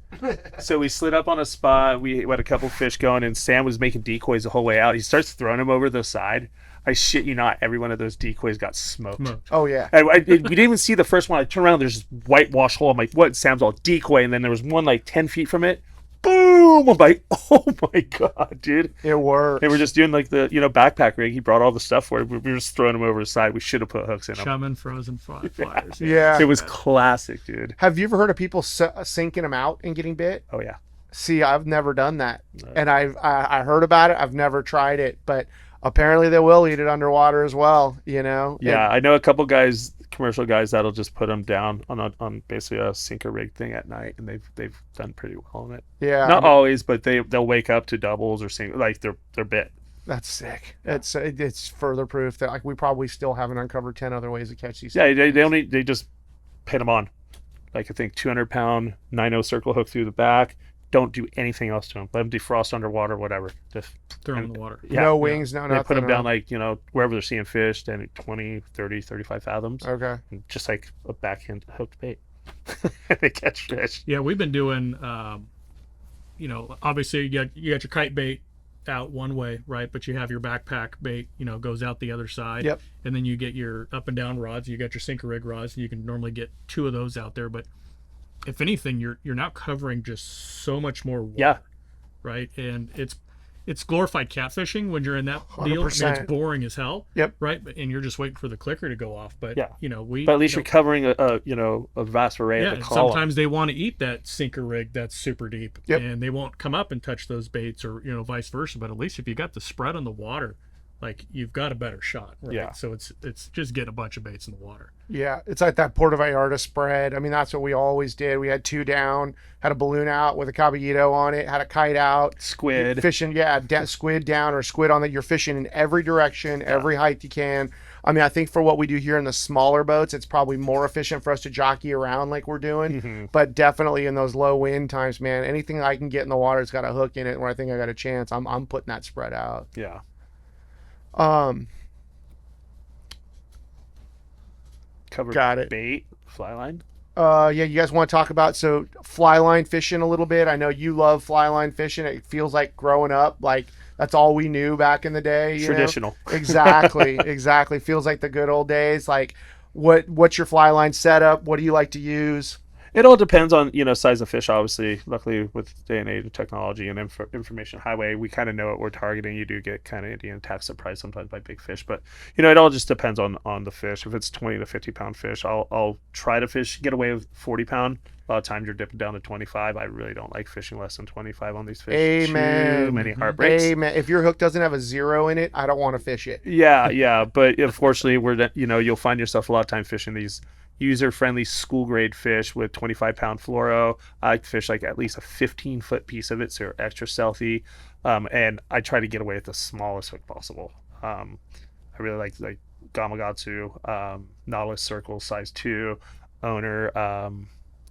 So we slid up on a spot. We had a couple fish going, and Sam was making decoys the whole way out. He starts throwing them over the side. I shit you not, every one of those decoys got smoked. Oh yeah. We didn't even see the first one. I turn around, there's this whitewash hole. I'm like, what? Sam's all decoy, and then there was one like 10 feet from it. Boom! I'm like, oh my god, dude. It works. They were just doing like the backpack rig. He brought all the stuff for it. We were just throwing them over the side. We should have put hooks in them. Chumming frozen flyers. Yeah. It was classic, dude. Have you ever heard of people sinking them out and getting bit? Oh yeah. See, I've never done that, and I heard about it. I've never tried it, but apparently they will eat it underwater as well. Yeah, I know a couple guys, commercial guys, that'll just put them down on basically a sinker rig thing at night, and they've done pretty well on it. Yeah, not always, but they'll wake up to doubles or single, like they're bit. That's sick. Yeah. It's further proof that like we probably still haven't uncovered 10 other ways to catch these. Yeah, they just pin them on, like I think 200-pound 9/0 circle hook through the back. Don't do anything else to them. Let them defrost underwater, whatever. Just throw them in the water. Yeah, no wings, no nothing. They put them down like, wherever they're seeing fish, then 20, 30, 35 fathoms. Okay. Just like a backhand hooked bait. They catch fish. Yeah, we've been doing, obviously you got your kite bait out one way, right? But you have your backpack bait, goes out the other side. Yep. And then you get your up and down rods. You got your sinker rig rods, and you can normally get 2 of those out there. But if anything, you're now covering just so much more water. Yeah. Right. And it's glorified catfishing when you're in that deal. I mean, 100%. it's boring as hell. Yep. Right. And you're just waiting for the clicker to go off. But Yeah. But at least you're covering a vast array yeah, of the and column. sometimes they want to eat that sinker rig that's super deep, Yep. and they won't come up and touch those baits, or vice versa. But at least if you got the spread on the water, like, you've got a better shot. Right? Yeah. So it's just getting a bunch of baits in the water. Yeah, it's like that Puerto Vallarta spread. I mean, that's what we always did. We had 2 down, had a balloon out with a caballito on it, had a kite out, Squid. fishing. Yeah, squid down or squid on that. You're fishing in every direction, every height you can. I mean, I think for what we do here in the smaller boats, it's probably more efficient for us to jockey around like we're doing. Mm-hmm. But definitely in those low wind times, man, anything I can get in the water has got a hook in it where I think I got a chance. I'm putting that spread out. Yeah. Covered Got it. bait, fly line. Yeah, you guys want to talk about fly line fishing a little bit? I know you love fly line fishing. It feels like growing up, like that's all we knew back in the day. You know? Traditional. Exactly. Feels like the good old days. Like, what's your fly line setup? What do you like to use? It all depends on, size of fish, obviously. Luckily, with day and age of technology and information highway, we kind of know what we're targeting. You do get kind of Indian attack surprise sometimes by big fish. But, it all just depends on the fish. If it's 20 to 50-pound fish, I'll try to get away with 40-pound. A lot of times you're dipping down to 25. I really don't like fishing less than 25 on these fish. Amen. Too many heartbreaks. Amen. If your hook doesn't have a 0 in it, I don't want to fish it. Yeah. But unfortunately, you'll find yourself a lot of time fishing these user-friendly school-grade fish with 25-pound fluoro. I like to fish like at least a 15-foot piece of it, so you're extra stealthy. And I try to get away with the smallest hook possible. I really like Gamakatsu, Nautilus circles size 2, owner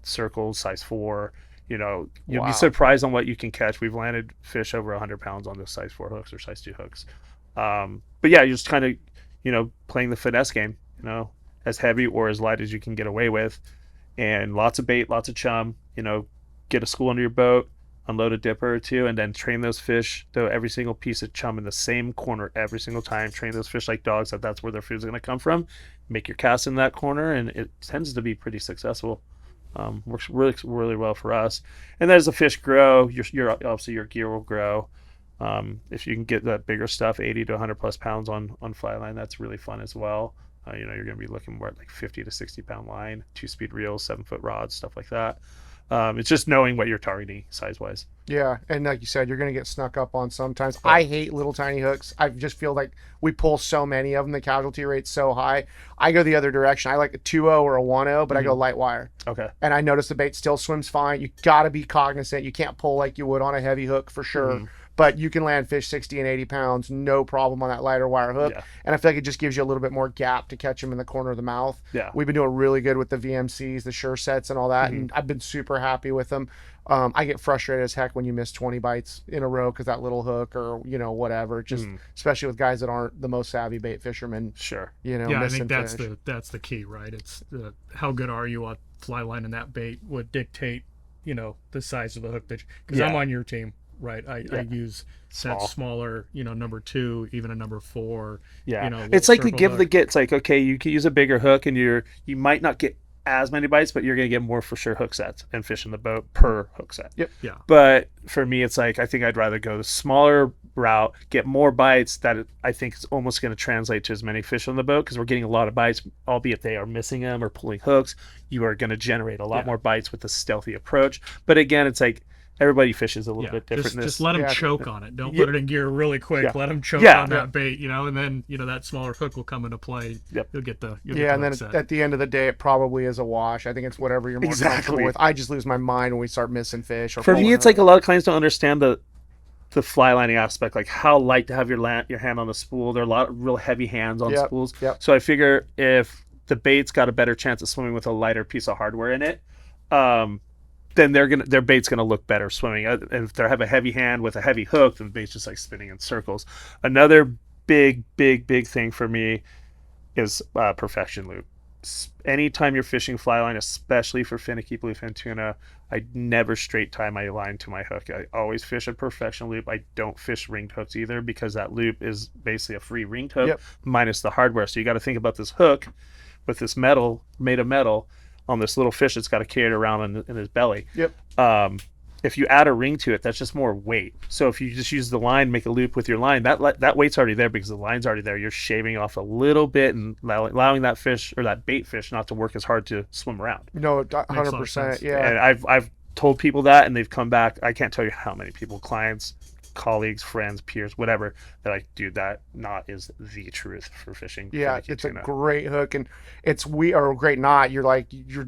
circles size 4. You'll Wow. be surprised on what you can catch. We've landed fish over 100 pounds on the size 4 hooks or size 2 hooks. But yeah, you're just kind of playing the finesse game. As heavy or as light as you can get away with, and lots of bait, lots of chum. Get a school under your boat, unload a dipper or 2, and then train those fish. Throw every single piece of chum in the same corner every single time. Train those fish like dogs, that's where their food's going to come from. Make your cast in that corner, and it tends to be pretty successful. Works really, really well for us. And then as the fish grow, obviously your gear will grow. If you can get that bigger stuff, 80 to 100 plus pounds on fly line, that's really fun as well. You're going to be looking more at like 50 to 60-pound line, 2-speed reels, 7-foot rods, stuff like that. It's just knowing what you're targeting size-wise. Yeah, and like you said, you're going to get snuck up on sometimes. I hate little tiny hooks. I just feel like we pull so many of them. The casualty rate's so high. I go the other direction. I like a 2.0 or a 1.0, but I go light wire. Okay. And I notice the bait still swims fine. You got to be cognizant. You can't pull like you would on a heavy hook for sure. But you can land fish 60 and 80 pounds, no problem on that lighter wire hook. Yeah. And I feel like it just gives you a little bit more gap to catch them in the corner of the mouth. Yeah. We've been doing really good with the VMCs, the Sure Sets and all that, and I've been super happy with them. I get frustrated as heck when you miss 20 bites in a row because that little hook or, whatever. Just especially with guys that aren't the most savvy bait fishermen. Sure. Yeah, I missing think fish. that's the key, right? It's how good are you on fly line, and that bait would dictate, the size of the hook that. Because I'm on your team, right? I use that smaller, number 2, even a number 4. Yeah, it's like the circle give hook. the get. It's like, okay, you can use a bigger hook, and you might not get as many bites, but you're going to get more for sure hook sets and fish in the boat per hook set. Yep. Yeah. But for me, it's like I think I'd rather go the smaller route, get more bites that I think is almost going to translate to as many fish on the boat, because we're getting a lot of bites, albeit they are missing them or pulling hooks. You are going to generate a lot more bites with the stealthy approach. But again, it's like everybody fishes a little bit different. Just let them choke on it. Don't put it in gear really quick. Yeah. Let them choke Yeah. on that bait, and then that smaller hook will come into play. Yep. You'll get the And then at the end of the day, it probably is a wash. I think it's whatever you're more comfortable with. I just lose my mind when we start missing fish. Or for me, pulling it's like a lot of clients don't understand the fly lining aspect, like how light to have your hand on the spool. There are a lot of real heavy hands on spools. Yep. So I figure if the bait's got a better chance of swimming with a lighter piece of hardware in it, then their bait's gonna look better swimming. And if they have a heavy hand with a heavy hook, then the bait's just like spinning in circles. Another big thing for me is perfection loop. Anytime you're fishing fly line, especially for finicky bluefin tuna, I never straight tie my line to my hook. I always fish a perfection loop. I don't fish ringed hooks either, because that loop is basically a free ringed hook minus the hardware. So you got to think about this hook with this metal, made of metal, on this little fish that's got to carry it around in his belly. Yep. if you add a ring to it, that's just more weight. So if you just use the line, make a loop with your line, that weight's already there because the line's already there. You're shaving off a little bit and allowing that fish or that bait fish not to work as hard to swim around. No, Makes a lot of 100%. sense. Yeah. And I've told people that, and they've come back. I can't tell you how many people, clients, colleagues, friends, peers, whatever, they're like, dude, that knot is the truth for fishing. Yeah, finicky it's a tuna." great hook, and or a great knot. You're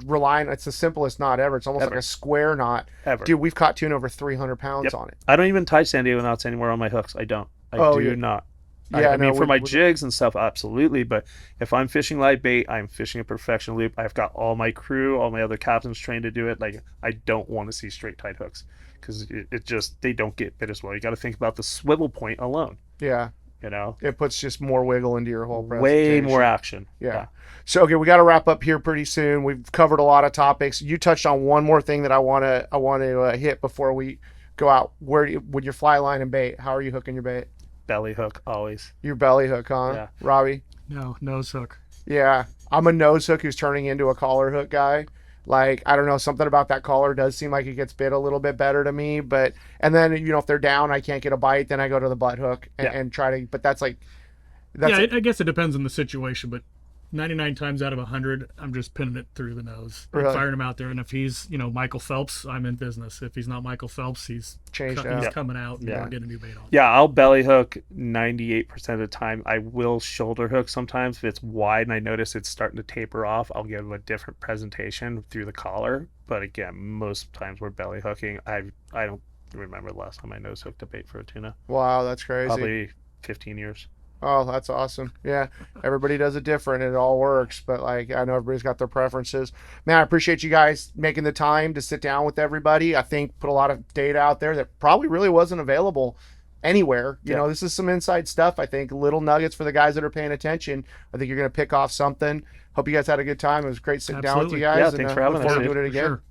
relying. It's the simplest knot ever. It's almost Ever. like a square knot. Ever. Dude, we've caught tuna over 300 pounds Yep. on it. I don't even tie San Diego knots anymore on my hooks. I don't. I Oh, do yeah. not. Yeah, I mean, no, for my we- jigs and stuff, absolutely. But if I'm fishing live bait, I'm fishing a perfection loop. I've got all my crew, all my other captains trained to do it. Like, I don't want to see straight tied hooks because it just, they don't get bit as well. You got to think about the swivel point alone, Yeah, you know? it puts just more wiggle into your whole Way presentation. more action. Yeah. So okay, we got to wrap up here pretty soon. We've covered a lot of topics. You touched on one more thing that I want to hit before we go out. With your fly line and bait, how are you hooking your bait? Belly hook, always. Your belly hook, huh? Yeah. Robby? No, nose hook. Yeah, I'm a nose hook who's turning into a collar hook guy. Like, I don't know, something about that collar does seem like it gets bit a little bit better to me. And then, if they're down, I can't get a bite, then I go to the butt hook and try to, but that's like, I guess it depends on the situation, but 99 times out of 100, I'm just pinning it through the nose, and Really? firing him out there. And if he's, Michael Phelps, I'm in business. If he's not Michael Phelps, he's Changed he's out. coming out and Yeah. we're getting a new bait on. Yeah, I'll belly hook 98% of the time. I will shoulder hook sometimes if it's wide and I notice it's starting to taper off. I'll give a different presentation through the collar. But again, most times we're belly hooking. I don't remember the last time I nose hooked a bait for a tuna. Wow, that's crazy. Probably 15 years. Oh, that's awesome. Yeah, everybody does it different and it all works, but like, I know everybody's got their preferences. Man, I appreciate you guys making the time to sit down with everybody. I think put a lot of data out there that probably really wasn't available anywhere. This is some inside stuff. I think little nuggets for the guys that are paying attention. I think you're going to pick off something. Hope you guys had a good time. It was great sitting down with you Absolutely. guys. Yeah, thanks and for having look us, forward to dude. doing it For again. sure.